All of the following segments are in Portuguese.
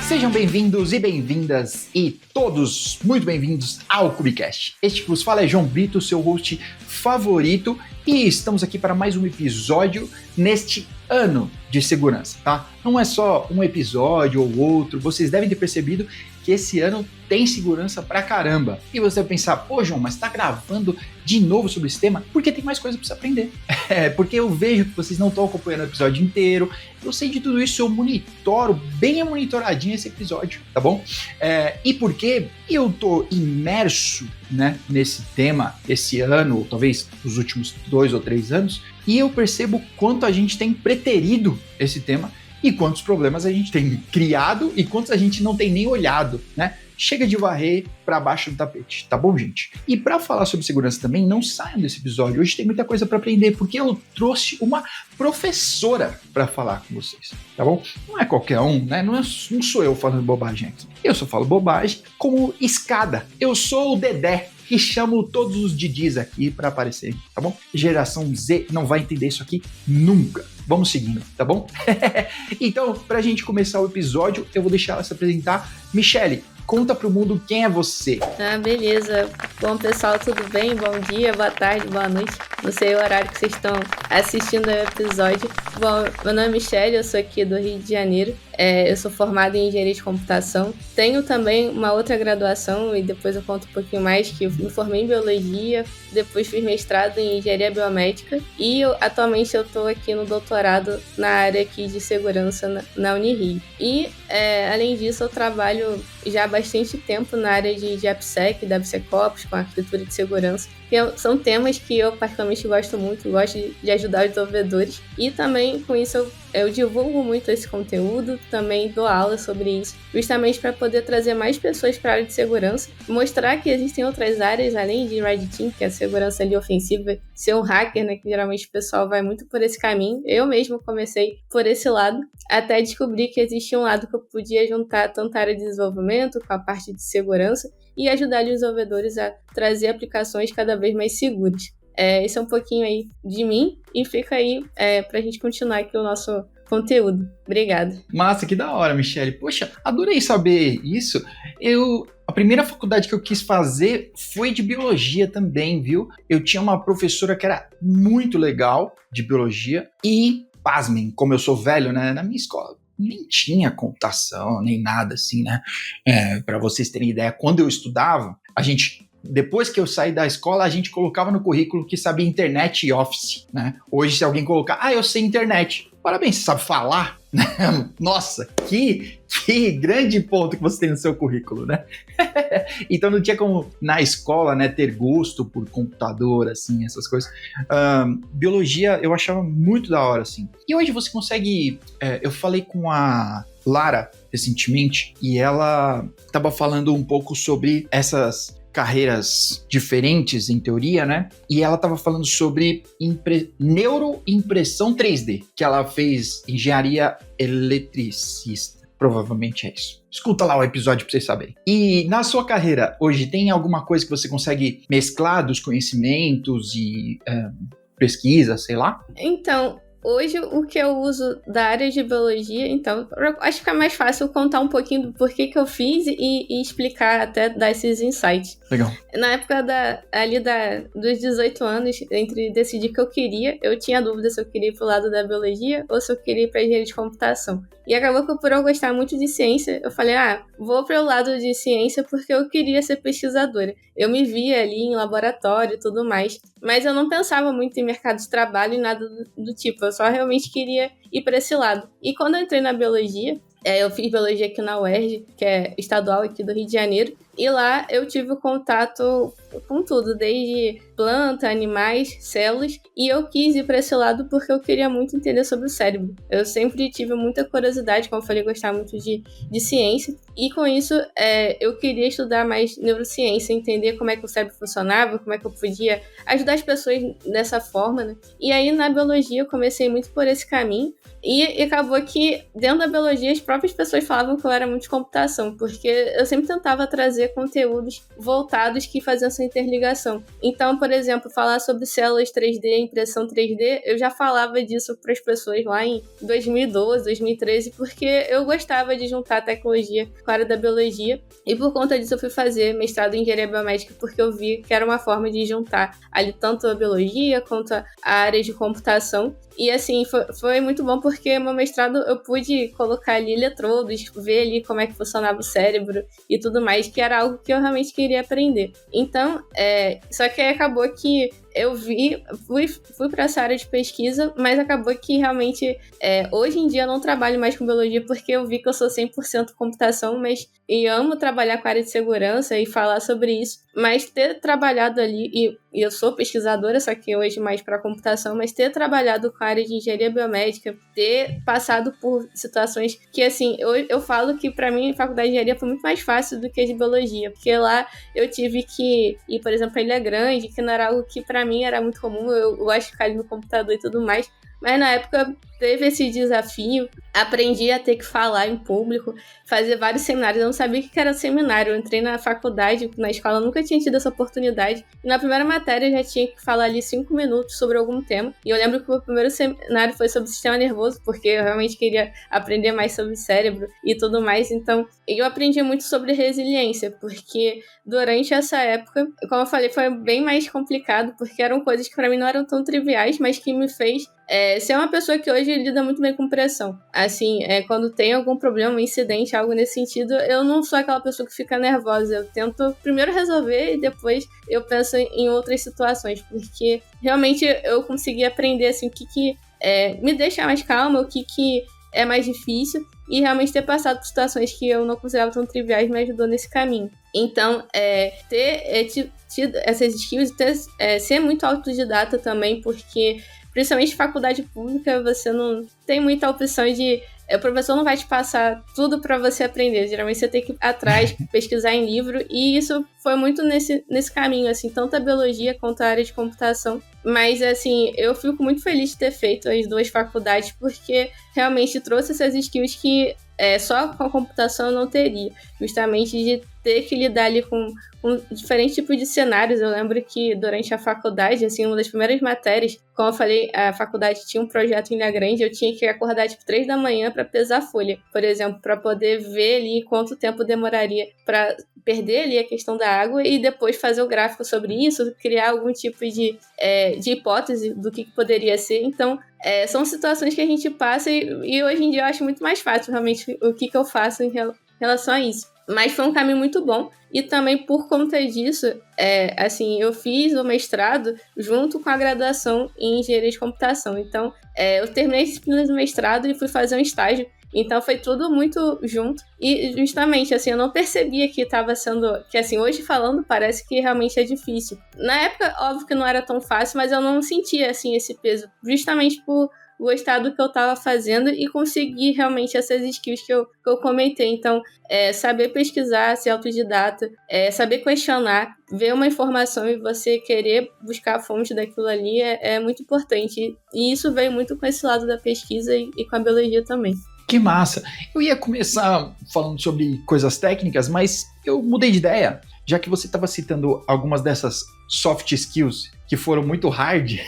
Sejam bem-vindos e bem-vindas e todos muito bem-vindos ao Cubicast. Este que vos fala é João Brito, seu host favorito, e estamos aqui para mais um episódio neste ano de segurança, tá? Não é só um episódio ou outro, vocês devem ter percebido que esse ano tem segurança pra caramba. E você vai pensar, pô João, mas tá gravando de novo sobre esse tema? Porque tem mais coisa pra você aprender. Porque eu vejo que vocês não estão acompanhando o episódio inteiro, eu sei de tudo isso, eu monitoro bem monitoradinho esse episódio, tá bom? E porque eu tô imerso, né, nesse tema esse ano, ou talvez os últimos 2 ou 3 anos, e eu percebo quanto a gente tem preterido esse tema e quantos problemas a gente tem criado e quantos a gente não tem nem olhado, né? Chega de varrer para baixo do tapete, tá bom, gente? E para falar sobre segurança também, não saiam desse episódio. Hoje tem muita coisa para aprender, porque eu trouxe uma professora para falar com vocês, tá bom? Não é qualquer um, né? Não sou eu falando bobagem aqui. Eu só falo bobagem como escada. Eu sou o Dedé, e chamo todos os Didis aqui para aparecer, tá bom? Geração Z não vai entender isso aqui nunca. Vamos seguindo, tá bom? Então, pra gente começar o episódio, eu vou deixar ela se apresentar. Michele, conta pro mundo quem é você. Beleza. Bom, pessoal, tudo bem? Bom dia, boa tarde, boa noite. Não sei o horário que vocês estão assistindo o episódio. Bom, meu nome é Michele, eu sou aqui do Rio de Janeiro. Eu sou formada em Engenharia de Computação. Tenho também uma outra graduação, e depois eu conto um pouquinho mais, que eu me formei em Biologia, depois fiz mestrado em Engenharia Biomédica, e atualmente eu estou aqui no doutorado na área aqui de segurança na Unirio. E, além disso, eu trabalho já há bastante tempo na área de AppSec, DevSecOps, com arquitetura de segurança, que são temas que eu particularmente gosto muito, gosto de ajudar os desenvolvedores, e também com isso eu divulgo muito esse conteúdo, também dou aula sobre isso, justamente para poder trazer mais pessoas para a área de segurança, mostrar que existem outras áreas além de Red Team, que é a segurança ali ofensiva, ser um hacker, né, que geralmente o pessoal vai muito por esse caminho. Eu mesmo comecei por esse lado, até descobrir que existia um lado que eu podia juntar tanto a área de desenvolvimento com a parte de segurança e ajudar os desenvolvedores a trazer aplicações cada vez mais seguras. Esse é um pouquinho aí de mim, e fica aí pra gente continuar aqui o nosso conteúdo. Obrigada. Massa, que da hora, Michele. Poxa, adorei saber isso. A primeira faculdade que eu quis fazer foi de biologia também, viu? Eu tinha uma professora que era muito legal de biologia e, pasmem, como eu sou velho, né, na minha escola nem tinha computação, nem nada assim, né? Para vocês terem ideia, quando eu estudava, depois que eu saí da escola, a gente colocava no currículo que sabia internet e Office, né? Hoje, se alguém colocar, eu sei internet. Parabéns, você sabe falar? Nossa, que grande ponto que você tem no seu currículo, né? Então não tinha como, na escola, né, ter gosto por computador, assim, essas coisas. Biologia eu achava muito da hora, assim. E hoje você consegue... eu falei com a Lara recentemente, e ela estava falando um pouco sobre essas carreiras diferentes, em teoria, né? E ela estava falando sobre neuroimpressão 3D, que ela fez engenharia eletricista. Provavelmente é isso. Escuta lá o episódio para vocês saberem. E na sua carreira, hoje, tem alguma coisa que você consegue mesclar dos conhecimentos e pesquisa, sei lá? Então, hoje, o que eu uso da área de biologia, então, acho que fica mais fácil contar um pouquinho do porquê que eu fiz e explicar, até dar esses insights. Legal. Na época dos 18 anos, entre decidir que eu queria, eu tinha dúvida se eu queria ir pro lado da biologia ou se eu queria ir pra engenharia de computação. E acabou que, por eu gostar muito de ciência, eu falei, vou pro lado de ciência porque eu queria ser pesquisadora. Eu me via ali em laboratório e tudo mais, mas eu não pensava muito em mercado de trabalho e nada do tipo, eu só realmente queria ir para esse lado. E quando eu entrei na biologia, eu fiz biologia aqui na UERJ, que é estadual aqui do Rio de Janeiro, e lá eu tive contato com tudo, desde planta, animais, células, e eu quis ir para esse lado porque eu queria muito entender sobre o cérebro. Eu sempre tive muita curiosidade, como eu falei, gostar muito de ciência, e com isso eu queria estudar mais neurociência, entender como é que o cérebro funcionava, como é que eu podia ajudar as pessoas dessa forma, né? E aí na biologia eu comecei muito por esse caminho, e acabou que dentro da biologia as próprias pessoas falavam que eu era muito de computação, porque eu sempre tentava trazer fazer conteúdos voltados que faziam essa interligação. Então, por exemplo, falar sobre células 3D, impressão 3D, eu já falava disso para as pessoas lá em 2012, 2013, porque eu gostava de juntar a tecnologia com a área da biologia, e por conta disso eu fui fazer mestrado em engenharia biomédica, porque eu vi que era uma forma de juntar ali tanto a biologia quanto a área de computação. E assim, foi muito bom porque meu mestrado eu pude colocar ali eletrodos, ver ali como é que funcionava o cérebro e tudo mais, que era algo que eu realmente queria aprender. Então, só que aí acabou que eu fui para essa área de pesquisa, mas acabou que realmente hoje em dia eu não trabalho mais com biologia porque eu vi que eu sou 100% computação, e amo trabalhar com a área de segurança e falar sobre isso, mas ter trabalhado ali, e eu sou pesquisadora, só que hoje mais para computação, mas ter trabalhado com a área de engenharia biomédica, ter passado por situações que, assim, eu falo que para mim a faculdade de engenharia foi muito mais fácil do que a de biologia, porque lá eu tive que ir, por exemplo, a Ilha Grande, que não era algo que para mim era muito comum, eu gosto de ficar ali no computador e tudo mais, mas na época teve esse desafio, aprendi a ter que falar em público, fazer vários seminários. Eu não sabia o que era seminário, eu entrei na faculdade, na escola, eu nunca tinha tido essa oportunidade. E na primeira matéria eu já tinha que falar ali 5 minutos sobre algum tema. E eu lembro que o primeiro seminário foi sobre o sistema nervoso, porque eu realmente queria aprender mais sobre o cérebro e tudo mais. Então, eu aprendi muito sobre resiliência, porque durante essa época, como eu falei, foi bem mais complicado, porque eram coisas que para mim não eram tão triviais, mas que me fez ser uma pessoa que hoje lida muito bem com pressão. Assim, quando tem algum problema, um incidente, algo nesse sentido, eu não sou aquela pessoa que fica nervosa. Eu tento primeiro resolver e depois eu penso em outras situações, porque realmente eu consegui aprender assim, o que me deixa mais calma, o que é mais difícil, e realmente ter passado por situações que eu não considerava tão triviais me ajudou nesse caminho. Então, ter tido essas skills, ser muito autodidata também, porque principalmente faculdade pública, você não tem muita opção de... O professor não vai te passar tudo para você aprender. Geralmente você tem que ir atrás, pesquisar em livro, e isso foi muito nesse caminho, assim, tanto a biologia quanto a área de computação. Mas, assim, eu fico muito feliz de ter feito as duas faculdades, porque realmente trouxe essas skills que só com a computação eu não teria. Justamente de ter que lidar ali com diferentes tipos de cenários. Eu lembro que durante a faculdade, assim, uma das primeiras matérias, como eu falei, a faculdade tinha um projeto em Ilha Grande, eu tinha que acordar tipo 3 da manhã para pesar folha, por exemplo, para poder ver ali quanto tempo demoraria para perder ali a questão da água e depois fazer o gráfico sobre isso, criar algum tipo de hipótese do que poderia ser. Então, são situações que a gente passa e hoje em dia eu acho muito mais fácil realmente o que eu faço em relação a isso. Mas foi um caminho muito bom. E também por conta disso, assim, eu fiz o mestrado junto com a graduação em engenharia de computação. Então, eu terminei as disciplinas do mestrado e fui fazer um estágio. Então, foi tudo muito junto. E, justamente, assim, eu não percebia que estava sendo... Que, assim, hoje falando, parece que realmente é difícil. Na época, óbvio que não era tão fácil, mas eu não sentia, assim, esse peso. Justamente por gostar do que eu estava fazendo e conseguir realmente essas skills que eu comentei. Então, saber pesquisar, ser autodidata, saber questionar, ver uma informação e você querer buscar a fonte daquilo ali é muito importante. E isso veio muito com esse lado da pesquisa e com a biologia também. Que massa! Eu ia começar falando sobre coisas técnicas, mas eu mudei de ideia, já que você estava citando algumas dessas soft skills que foram muito hard,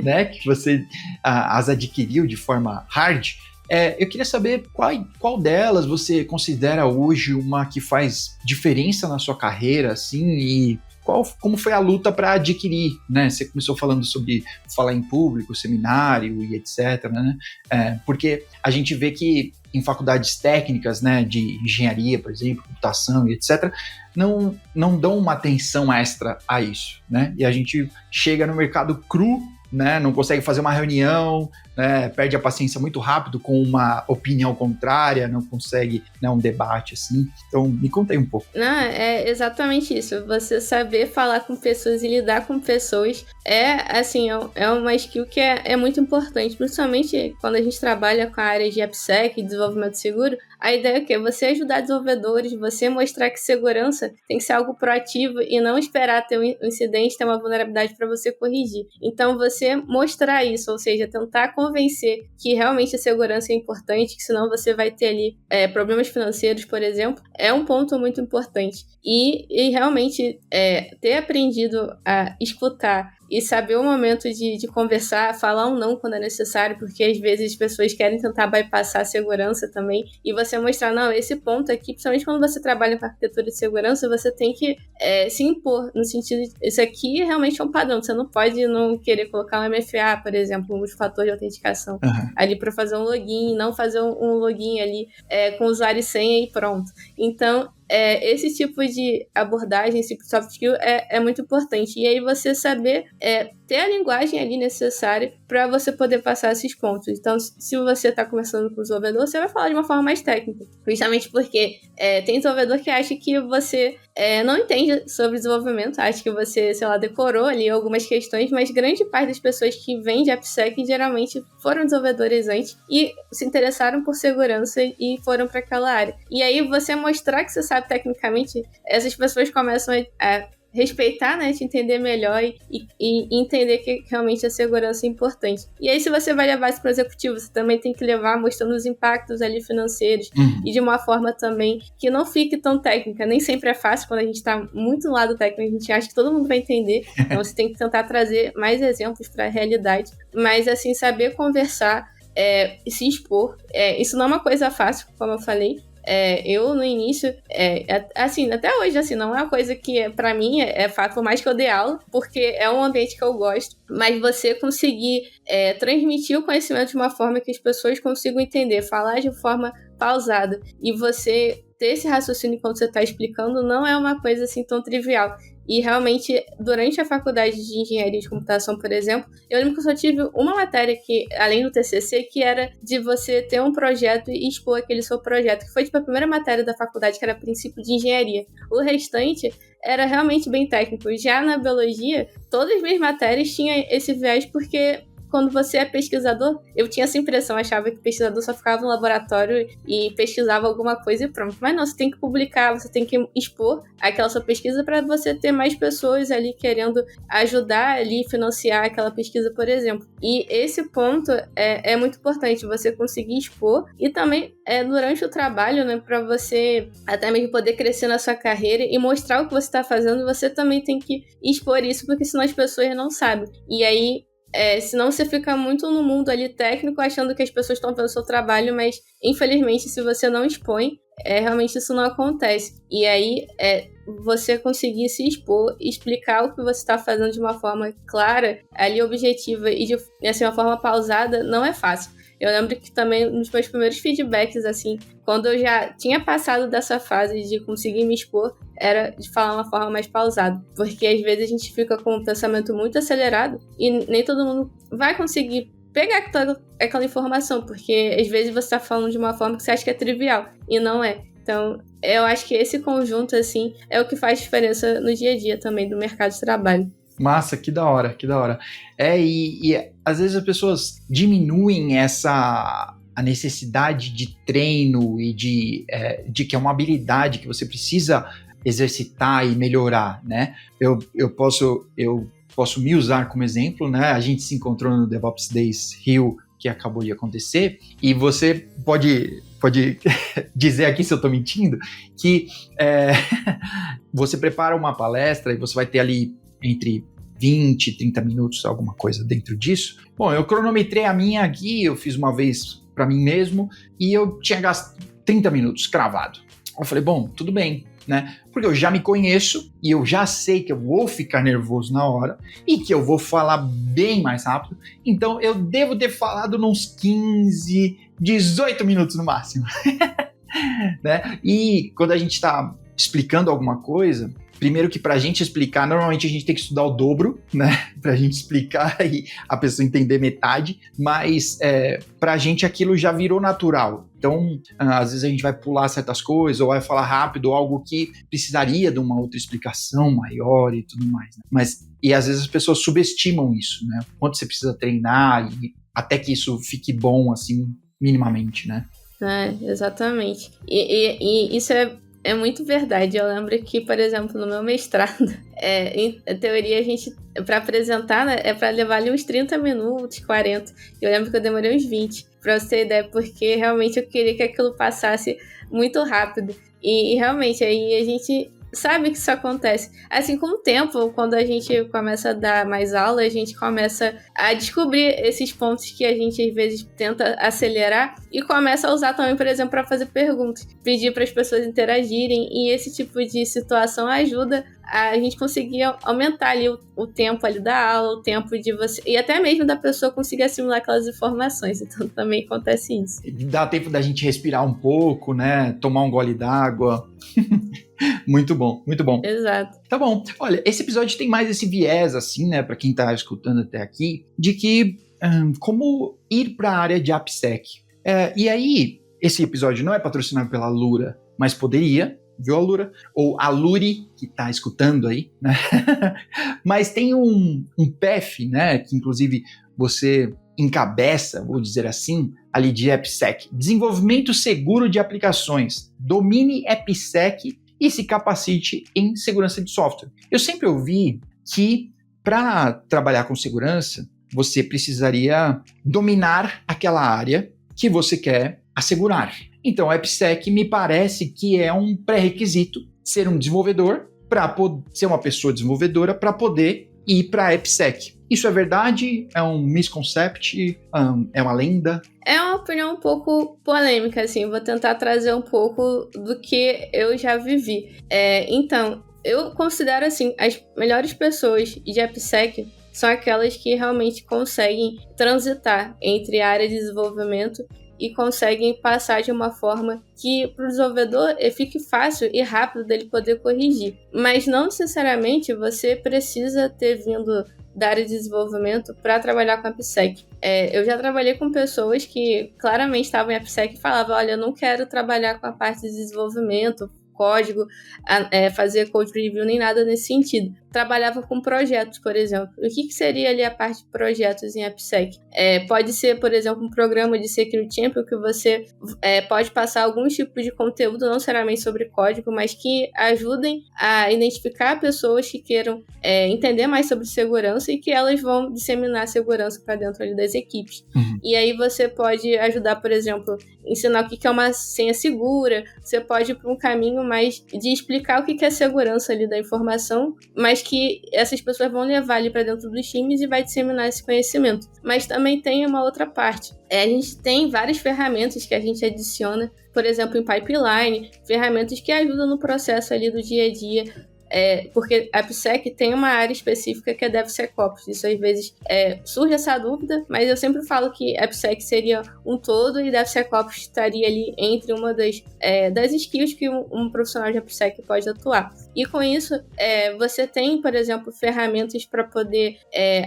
né, que você as adquiriu de forma hard. Eu queria saber qual delas você considera hoje uma que faz diferença na sua carreira, assim, e como foi a luta para adquirir, né? Você começou falando sobre falar em público, seminário e etc, né? Porque a gente vê que em faculdades técnicas, né, de engenharia, por exemplo, computação e etc, não dão uma atenção extra a isso, né? E a gente chega no mercado cru, né? Não consegue fazer uma reunião, né? Perde a paciência muito rápido com uma opinião contrária, não consegue, né, um debate assim. Então, me conta aí um pouco. Não, é exatamente isso. Você saber falar com pessoas e lidar com pessoas assim, é uma skill que é muito importante, principalmente quando a gente trabalha com a área de AppSec, desenvolvimento seguro. A ideia é que você ajudar desenvolvedores, você mostrar que segurança tem que ser algo proativo e não esperar ter um incidente, ter uma vulnerabilidade para você corrigir. Então, você mostrar isso, ou seja, tentar convencer convencer que realmente a segurança é importante, que senão você vai ter ali problemas financeiros, por exemplo, é um ponto muito importante. E realmente ter aprendido a escutar e saber o momento de conversar, falar um não quando é necessário, porque às vezes as pessoas querem tentar bypassar a segurança também, e você mostrar, não, esse ponto aqui, principalmente quando você trabalha com arquitetura de segurança, você tem que se impor, no sentido de, isso aqui realmente é um padrão, você não pode não querer colocar um MFA, por exemplo, um fator de autenticação, ali para fazer um login, não fazer um login ali com usuário e senha e pronto. Então, esse tipo de abordagem, esse tipo de soft skill é muito importante. E aí você saber ter a linguagem ali necessária para você poder passar esses pontos. Então, se você está conversando com o desenvolvedor, você vai falar de uma forma mais técnica. Justamente porque tem desenvolvedor que acha que você não entende sobre desenvolvimento, acha que você, sei lá, decorou ali algumas questões, mas grande parte das pessoas que vêm de AppSec geralmente foram desenvolvedores antes e se interessaram por segurança e foram para aquela área. E aí você mostrar que você sabe tecnicamente, essas pessoas começam a respeitar, né, te entender melhor e entender que realmente a segurança é importante. E aí, se você vai levar isso para o executivo, você também tem que levar mostrando os impactos ali financeiros e de uma forma também que não fique tão técnica. Nem sempre é fácil quando a gente está muito no lado técnico, a gente acha que todo mundo vai entender, então você tem que tentar trazer mais exemplos para a realidade, mas assim, saber conversar e se expor, isso não é uma coisa fácil, como eu falei. Eu no início, assim, até hoje, assim, não é uma coisa que pra mim é fato, por mais que eu dê aula, porque é um ambiente que eu gosto, mas você conseguir transmitir o conhecimento de uma forma que as pessoas consigam entender, falar de forma pausada, e você ter esse raciocínio enquanto você está explicando não é uma coisa assim tão trivial. E realmente, durante a faculdade de engenharia de computação, por exemplo, eu lembro que eu só tive uma matéria que, além do TCC, que era de você ter um projeto e expor aquele seu projeto, que foi tipo a primeira matéria da faculdade, que era princípio de engenharia. O restante era realmente bem técnico. Já na biologia, todas as minhas matérias tinham esse viés, porque quando você é pesquisador, eu tinha essa impressão, achava que o pesquisador só ficava no laboratório e pesquisava alguma coisa e pronto. Mas não, você tem que publicar, você tem que expor aquela sua pesquisa para você ter mais pessoas ali querendo ajudar ali, financiar aquela pesquisa, por exemplo. E esse ponto é muito importante, você conseguir expor e também durante o trabalho, né, para você até mesmo poder crescer na sua carreira e mostrar o que você está fazendo, você também tem que expor isso, porque senão as pessoas não sabem. E aí, senão você fica muito no mundo ali técnico, achando que as pessoas estão vendo o seu trabalho, mas infelizmente se você não expõe, realmente isso não acontece. E aí você conseguir se expor, explicar o que você está fazendo de uma forma clara, ali objetiva e de assim, uma forma pausada, não é fácil. Eu lembro que também nos meus primeiros feedbacks, assim, quando eu já tinha passado dessa fase de conseguir me expor, era de falar uma forma mais pausada. Porque às vezes a gente fica com um pensamento muito acelerado e nem todo mundo vai conseguir pegar toda aquela informação, porque às vezes você está falando de uma forma que você acha que é trivial, e não é. Então, eu acho que esse conjunto, assim, é o que faz diferença no dia a dia também do mercado de trabalho. Massa, que da hora, que da hora. E às vezes as pessoas diminuem a necessidade de treino e de que é uma habilidade que você precisa exercitar e melhorar, né? Eu posso me usar como exemplo, né? A gente se encontrou no DevOps Days Rio, que acabou de acontecer, e você pode dizer aqui se eu estou mentindo, que você prepara uma palestra e você vai ter ali entre 20, 30 minutos, alguma coisa dentro disso. Bom, eu cronometrei a minha aqui, eu fiz uma vez para mim mesmo, e eu tinha gasto 30 minutos cravado. Eu falei, bom, tudo bem, né? Porque eu já me conheço e eu já sei que eu vou ficar nervoso na hora e que eu vou falar bem mais rápido. Então eu devo ter falado uns 15, 18 minutos no máximo. Né? E quando a gente está explicando alguma coisa, primeiro que pra gente explicar, normalmente a gente tem que estudar o dobro, né? Pra gente explicar e a pessoa entender metade, mas pra gente aquilo já virou natural. Então, às vezes a gente vai pular certas coisas ou vai falar rápido algo que precisaria de uma outra explicação maior e tudo mais, né? E às vezes as pessoas subestimam isso, né? Quanto você precisa treinar e até que isso fique bom, assim, minimamente, né? Exatamente. E isso é É muito verdade. Eu lembro que, por exemplo, no meu mestrado, em teoria, a gente, para apresentar, né, é para levar ali uns 30 minutos, 40. Eu lembro que eu demorei uns 20, para você ter ideia, porque realmente eu queria que aquilo passasse muito rápido. E realmente, aí a gente sabe que isso acontece. Assim, com o tempo, quando a gente começa a dar mais aula, a gente começa a descobrir esses pontos que a gente, às vezes, tenta acelerar e começa a usar também, por exemplo, para fazer perguntas, pedir para as pessoas interagirem, e esse tipo de situação ajuda a gente conseguir aumentar ali o tempo ali da aula, o tempo de você, e até mesmo da pessoa conseguir assimilar aquelas informações. Então também acontece isso. Dá tempo da gente respirar um pouco, né? Tomar um gole d'água. Muito bom, muito bom. Exato. Tá bom. Olha, esse episódio tem mais esse viés, assim, né, pra quem tá escutando até aqui, de que como ir pra área de AppSec. E aí, esse episódio não é patrocinado pela Lura, mas poderia, viu, Alura? Ou a Luri, que tá escutando aí, né? Mas tem um PEF, né, que inclusive você encabeça, vou dizer assim, ali de AppSec. Desenvolvimento seguro de aplicações. Domine AppSec e se capacite em segurança de software. Eu sempre ouvi que para trabalhar com segurança, você precisaria dominar aquela área que você quer assegurar. Então, a AppSec me parece que é um pré-requisito ser um desenvolvedor, ser uma pessoa desenvolvedora para poder ir para a AppSec. Isso é verdade? É um misconcept? É uma lenda? É uma opinião um pouco polêmica, assim. Vou tentar trazer um pouco do que eu já vivi. Então, eu considero, assim, as melhores pessoas de AppSec são aquelas que realmente conseguem transitar entre a área de desenvolvimento e conseguem passar de uma forma que para o desenvolvedor fique fácil e rápido dele poder corrigir. Mas não necessariamente você precisa ter vindo da área de desenvolvimento para trabalhar com a AppSec. Eu já trabalhei com pessoas que claramente estavam em AppSec e falavam: olha, eu não quero trabalhar com a parte de desenvolvimento, código, fazer code review, nem nada nesse sentido. Trabalhava com projetos, por exemplo. O que seria ali a parte de projetos em AppSec? Pode ser, por exemplo, um programa de Security Champion que você pode passar alguns tipos de conteúdo, não necessariamente sobre código, mas que ajudem a identificar pessoas que queiram entender mais sobre segurança e que elas vão disseminar segurança para dentro ali das equipes. Uhum. E aí você pode ajudar, por exemplo, ensinar o que é uma senha segura, você pode ir para um caminho mais de explicar o que é segurança ali da informação, mas que essas pessoas vão levar ali para dentro dos times e vai disseminar esse conhecimento. Mas também tem uma outra parte. A gente tem várias ferramentas que a gente adiciona, por exemplo, em pipeline, ferramentas que ajudam no processo ali do dia a dia, porque a AppSec tem uma área específica que é DevSecOps. Isso às vezes surge essa dúvida, mas eu sempre falo que a AppSec seria um todo e DevSecOps estaria ali entre uma das skills que um profissional de AppSec pode atuar. E com isso, você tem, por exemplo, ferramentas para poder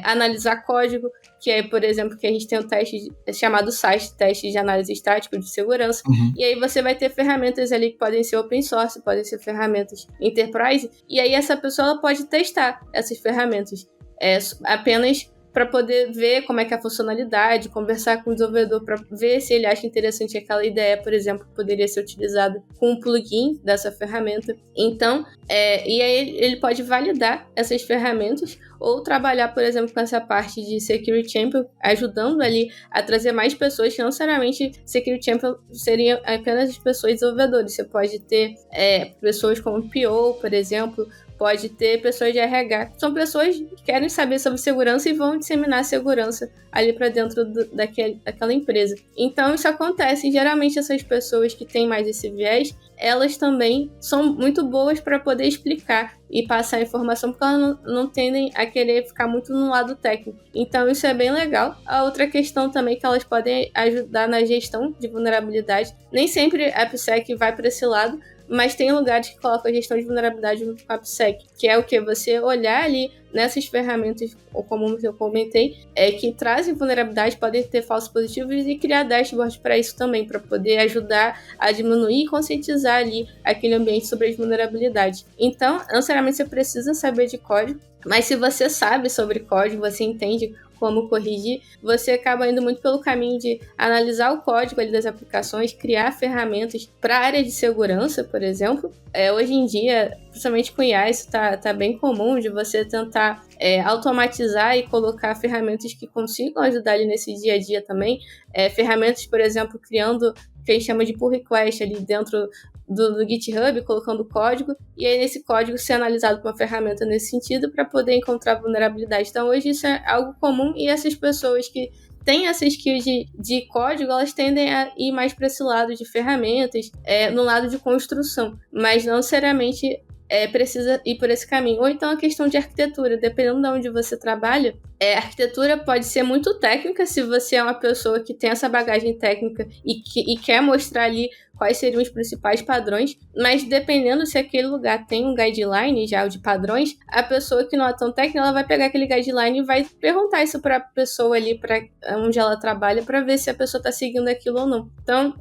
analisar código, que é, por exemplo, que a gente tem um teste chamado SAST, teste de análise estática de segurança. Uhum. E aí você vai ter ferramentas ali que podem ser open source, podem ser ferramentas enterprise, e aí essa pessoa ela pode testar essas ferramentas apenas para poder ver como é que é a funcionalidade, conversar com o desenvolvedor para ver se ele acha interessante aquela ideia, por exemplo, que poderia ser utilizada com um plugin dessa ferramenta. Então, e aí ele pode validar essas ferramentas ou trabalhar, por exemplo, com essa parte de Security Champion, ajudando ali a trazer mais pessoas, que não necessariamente Security Champion seriam apenas as pessoas desenvolvedores. Você pode ter pessoas como PO, por exemplo, pode ter pessoas de RH, que são pessoas que querem saber sobre segurança e vão disseminar a segurança ali para dentro daquela empresa. Então isso acontece, e geralmente essas pessoas que têm mais esse viés, elas também são muito boas para poder explicar e passar a informação, porque elas não tendem a querer ficar muito no lado técnico. Então isso é bem legal. A outra questão também é que elas podem ajudar na gestão de vulnerabilidade. Nem sempre a AppSec vai para esse lado, mas tem lugares que colocam a gestão de vulnerabilidade junto com a AppSec, que é o que? Você olhar ali nessas ferramentas, ou como eu comentei, que trazem vulnerabilidade, podem ter falsos positivos, e criar dashboards para isso também, para poder ajudar a diminuir e conscientizar ali aquele ambiente sobre as vulnerabilidades. Então, não necessariamente você precisa saber de código, mas se você sabe sobre código, você entende como corrigir, você acaba indo muito pelo caminho de analisar o código ali das aplicações, criar ferramentas para a área de segurança, por exemplo. Hoje em dia, principalmente com IA, isso tá bem comum de você tentar automatizar e colocar ferramentas que consigam ajudar ali nesse dia a dia também. Ferramentas, por exemplo, criando o que a gente chama de pull request ali dentro do GitHub, colocando código, e aí nesse código ser analisado por uma ferramenta nesse sentido para poder encontrar vulnerabilidade. Então hoje isso é algo comum, e essas pessoas que têm essa skill de código, elas tendem a ir mais para esse lado de ferramentas, no lado de construção, mas não necessariamente precisa ir por esse caminho. Ou então a questão de arquitetura, dependendo de onde você trabalha, a arquitetura pode ser muito técnica, se você é uma pessoa que tem essa bagagem técnica e quer mostrar ali quais seriam os principais padrões, mas dependendo se aquele lugar tem um guideline já de padrões, a pessoa que não é tão técnica, ela vai pegar aquele guideline e vai perguntar isso para a pessoa ali, para onde ela trabalha, para ver se a pessoa está seguindo aquilo ou não. Então,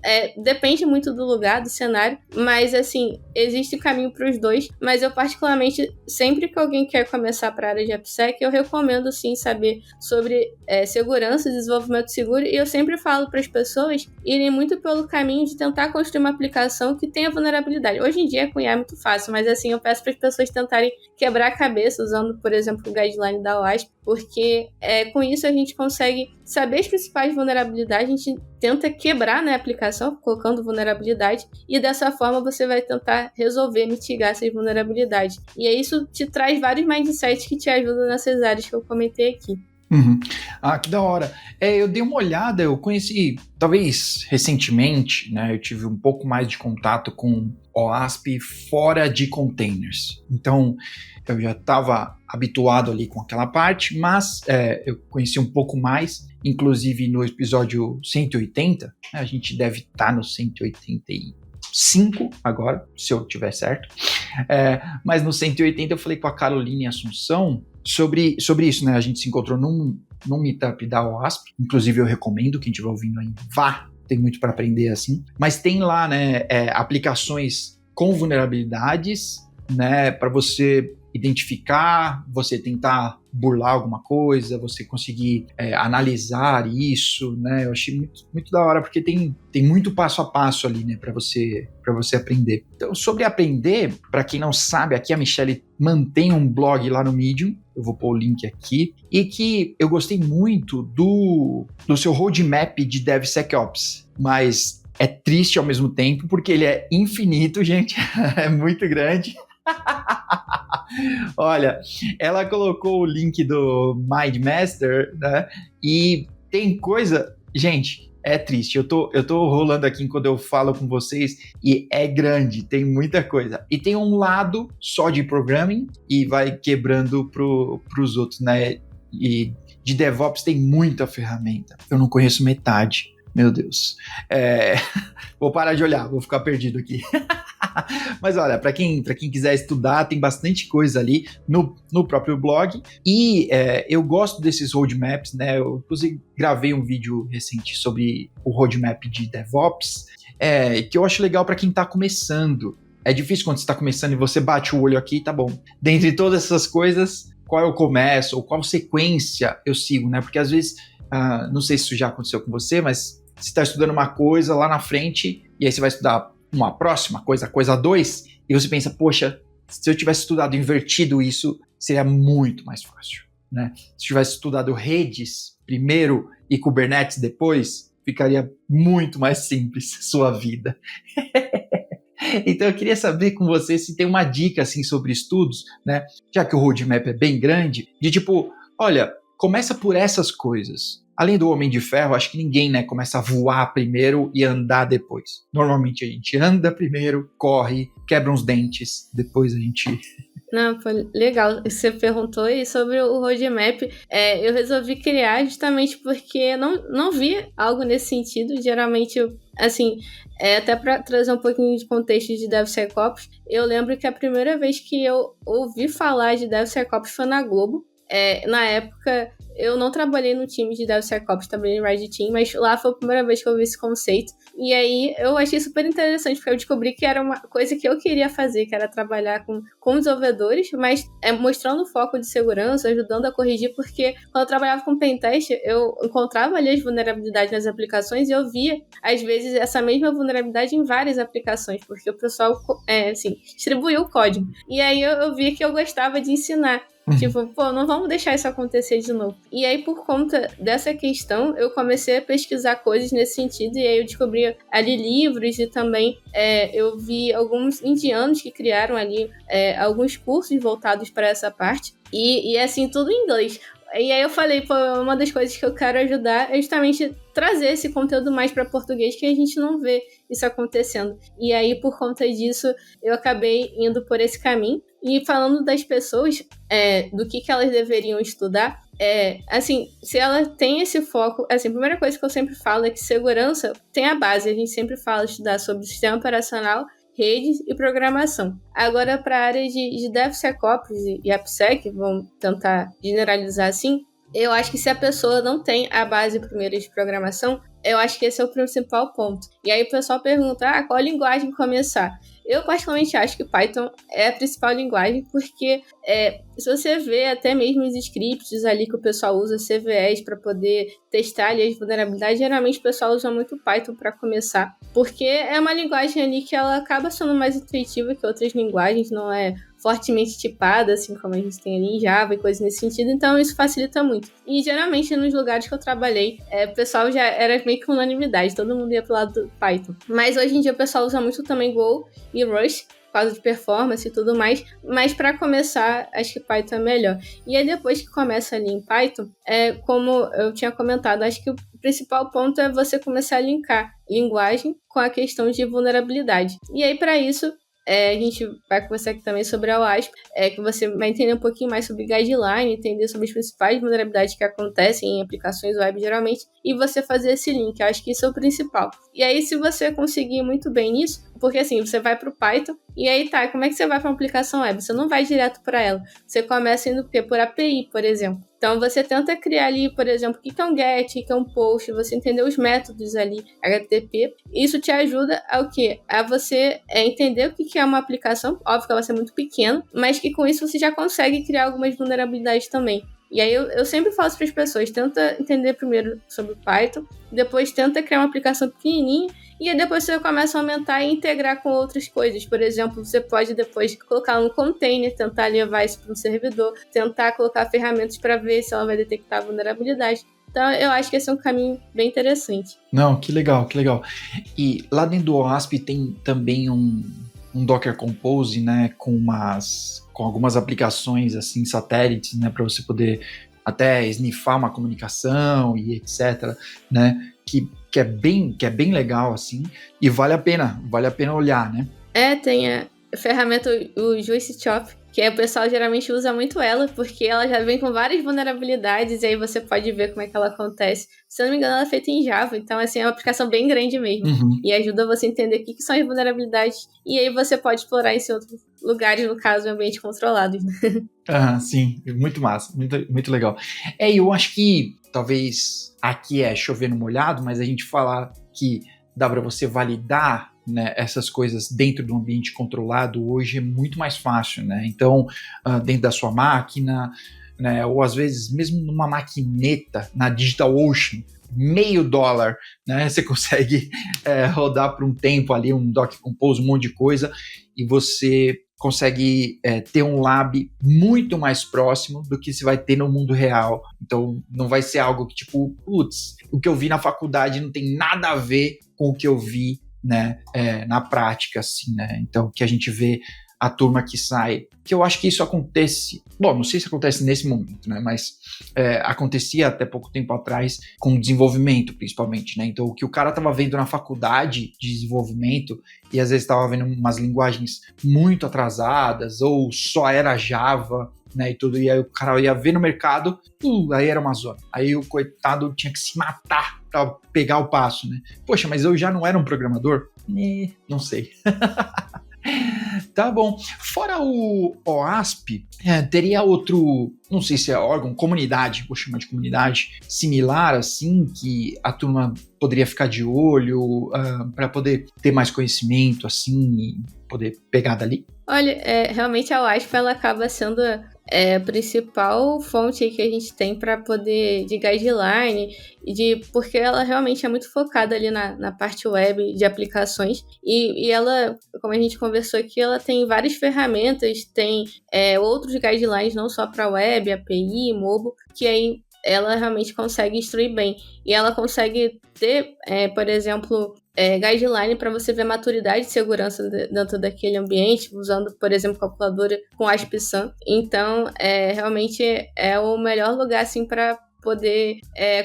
depende muito do lugar, do cenário, mas assim, existe caminho para os dois, mas eu particularmente, sempre que alguém quer começar para a área de AppSec, eu recomendo sim saber sobre segurança, desenvolvimento seguro, e eu sempre falo para as pessoas irem muito pelo caminho de tentar construir uma aplicação que tenha vulnerabilidade. Hoje em dia com IA é muito fácil, mas assim, eu peço para as pessoas tentarem quebrar a cabeça usando, por exemplo, o guideline da OWASP, porque com isso a gente consegue saber as principais vulnerabilidades, a gente tenta quebrar, né, a aplicação, colocando vulnerabilidade, e dessa forma você vai tentar resolver, mitigar essas vulnerabilidades. E aí isso te traz vários mindsets que te ajudam nessas áreas que eu comentei aqui. Uhum. Ah, que da hora. Eu dei uma olhada, eu conheci, talvez recentemente, né, eu tive um pouco mais de contato com OWASP fora de containers. Então, eu já estava habituado ali com aquela parte, mas eu conheci um pouco mais, inclusive no episódio 180, né, a gente deve estar no 185 agora, se eu tiver certo. Mas no 180 eu falei com a Caroline Assunção sobre isso, né? A gente se encontrou num meetup da OWASP, inclusive eu recomendo, quem estiver ouvindo aí, vá, tem muito para aprender assim. Mas tem lá, né, aplicações com vulnerabilidades, né, para você identificar, você tentar burlar alguma coisa, você conseguir analisar isso, né? Eu achei muito, muito da hora, porque tem muito passo a passo ali, né, para você aprender. Então, sobre aprender, para quem não sabe, aqui a Michelle mantém um blog lá no Medium, eu vou pôr o link aqui, e que eu gostei muito do seu roadmap de DevSecOps, mas é triste ao mesmo tempo, porque ele é infinito, gente, é muito grande. Olha, ela colocou o link do MindMaster, né? E tem coisa, gente, é triste. Eu tô rolando aqui enquanto eu falo com vocês e é grande, tem muita coisa. E tem um lado só de programming e vai quebrando pros outros, né? E de DevOps tem muita ferramenta. Eu não conheço metade. Meu Deus. Vou parar de olhar, vou ficar perdido aqui. Mas olha, para quem quiser estudar, tem bastante coisa ali no próprio blog. E eu gosto desses roadmaps, né? Eu inclusive gravei um vídeo recente sobre o roadmap de DevOps, que eu acho legal para quem está começando. É difícil quando você está começando e você bate o olho aqui, tá bom. Dentre todas essas coisas, qual eu começo ou qual sequência eu sigo, né? Porque às vezes, não sei se isso já aconteceu com você, mas você está estudando uma coisa lá na frente e aí você vai estudar uma próxima coisa 2, e você pensa, poxa, se eu tivesse estudado invertido isso, seria muito mais fácil, né? Se eu tivesse estudado redes primeiro e Kubernetes depois, ficaria muito mais simples sua vida. Então eu queria saber com você se tem uma dica assim sobre estudos, né? Já que o roadmap é bem grande, de tipo, olha, começa por essas coisas. Além do Homem de Ferro, acho que ninguém, né, começa a voar primeiro e andar depois. Normalmente a gente anda primeiro, corre, quebra uns dentes, depois a gente... Não, foi legal. Você perguntou aí sobre o roadmap. Eu resolvi criar justamente porque não vi algo nesse sentido. Geralmente, assim, até para trazer um pouquinho de contexto de DevSecOps, eu lembro que a primeira vez que eu ouvi falar de DevSecOps foi na Globo. Na época, eu não trabalhei no time de DevSecOps, trabalhei no Red Team, mas lá foi a primeira vez que eu vi esse conceito. E aí eu achei super interessante, porque eu descobri que era uma coisa que eu queria fazer, que era trabalhar com desenvolvedores, mas mostrando o foco de segurança, ajudando a corrigir, porque quando eu trabalhava com pentest, eu encontrava ali as vulnerabilidades nas aplicações e eu via, às vezes, essa mesma vulnerabilidade em várias aplicações, porque o pessoal, distribuiu o código. E aí eu via que eu gostava de ensinar. Tipo, não vamos deixar isso acontecer de novo. E aí, por conta dessa questão, eu comecei a pesquisar coisas nesse sentido, e aí eu descobri ali livros e também eu vi alguns indianos que criaram ali alguns cursos voltados para essa parte, e assim, tudo em inglês. E aí eu falei, uma das coisas que eu quero ajudar é justamente trazer esse conteúdo mais para português, que a gente não vê isso acontecendo. E aí, por conta disso, eu acabei indo por esse caminho. E falando das pessoas, do que elas deveriam estudar, assim, se ela tem esse foco, assim, a primeira coisa que eu sempre falo é que segurança tem a base. A gente sempre fala estudar sobre o sistema operacional, redes e programação. Agora, para a área de DevSecOps e AppSec, vamos tentar generalizar assim, eu acho que se a pessoa não tem a base primeira de programação, eu acho que esse é o principal ponto. E aí o pessoal pergunta, qual linguagem começar? Eu particularmente acho que Python é a principal linguagem, porque se você vê até mesmo os scripts ali que o pessoal usa, CVEs, para poder testar ali as vulnerabilidades, geralmente o pessoal usa muito Python para começar, porque é uma linguagem ali que ela acaba sendo mais intuitiva que outras linguagens, não é fortemente tipada, assim como a gente tem ali em Java e coisas nesse sentido, então isso facilita muito. E geralmente nos lugares que eu trabalhei, o pessoal já era meio que unanimidade, todo mundo ia pro lado do Python. Mas hoje em dia o pessoal usa muito também Go e Rust, por causa de performance e tudo mais, mas para começar, acho que Python é melhor. E aí depois que começa ali em Python, como eu tinha comentado, acho que o principal ponto é você começar a linkar linguagem com a questão de vulnerabilidade. E aí para isso, a gente vai conversar aqui também sobre a OWASP, que você vai entender um pouquinho mais sobre guideline, entender sobre as principais vulnerabilidades que acontecem em aplicações web geralmente, e você fazer esse link. Eu acho que isso é o principal. E aí, se você conseguir muito bem nisso, porque assim, você vai para o Python, e aí como é que você vai para uma aplicação web? Você não vai direto para ela. Você começa indo por API, por exemplo. Então, você tenta criar ali, por exemplo, o que é um GET, o que é um POST, você entender os métodos ali, HTTP. Isso te ajuda ao quê? A você entender o que é uma aplicação. Óbvio que ela vai ser muito pequena, mas que com isso você já consegue criar algumas vulnerabilidades também. E aí eu sempre falo para as pessoas, tenta entender primeiro sobre o Python, depois tenta criar uma aplicação pequenininha, e aí depois você começa a aumentar e integrar com outras coisas. Por exemplo, você pode depois colocar um container, tentar levar isso para um servidor, tentar colocar ferramentas para ver se ela vai detectar a vulnerabilidade. Então, eu acho que esse é um caminho bem interessante. Não, que legal, que legal. E lá dentro do OWASP tem também um Docker Compose, né, com algumas aplicações, assim, satélites, né, para você poder até snifar uma comunicação e etc, né, que é bem legal, assim, e vale a pena olhar, né? Tem a ferramenta, o Juice Chop, que o pessoal geralmente usa muito ela, porque ela já vem com várias vulnerabilidades, e aí você pode ver como é que ela acontece. Se eu não me engano, ela é feita em Java, então assim, é uma aplicação bem grande mesmo. E ajuda você a entender o que são as vulnerabilidades, e aí você pode explorar isso em outros lugares, no caso, em ambiente controlado. Sim, muito massa, muito legal. Eu acho que talvez aqui é chover no molhado, mas a gente falar que dá para você validar, né, essas coisas dentro do ambiente controlado hoje é muito mais fácil, né? Então, dentro da sua máquina, né, ou às vezes mesmo numa maquineta na DigitalOcean, $0,50, né? Você consegue rodar por um tempo ali um Docker Compose, um monte de coisa, e você consegue ter um lab muito mais próximo do que se vai ter no mundo real. Então, não vai ser algo que, tipo, putz, o que eu vi na faculdade não tem nada a ver com o que eu vi, né, na prática, assim, né? Então, que a gente vê a turma que sai, que eu acho que isso acontece, bom, não sei se acontece nesse momento, né, mas acontecia até pouco tempo atrás com desenvolvimento, principalmente, né, então o que o cara estava vendo na faculdade de desenvolvimento e às vezes estava vendo umas linguagens muito atrasadas ou só era Java, né, e tudo, e aí o cara ia ver no mercado, aí era uma zona, aí o coitado tinha que se matar para pegar o passo, né, poxa, mas eu já não era um programador? Não sei. Tá bom. Fora o OASP, teria outro, não sei se é órgão, comunidade, vou chamar de comunidade, similar assim, que a turma poderia ficar de olho para poder ter mais conhecimento assim e poder pegar dali? Olha, realmente a UASP ela acaba sendo a principal fonte que a gente tem para poder de guideline, porque ela realmente é muito focada ali na parte web de aplicações e ela, como a gente conversou aqui, ela tem várias ferramentas, tem outros guidelines não só para web, API, mobile, que aí ela realmente consegue instruir bem. E ela consegue ter, por exemplo, guideline para você ver a maturidade de segurança dentro daquele ambiente, usando, por exemplo, calculadora com ASP-SAM. Então, realmente é o melhor lugar assim, para poder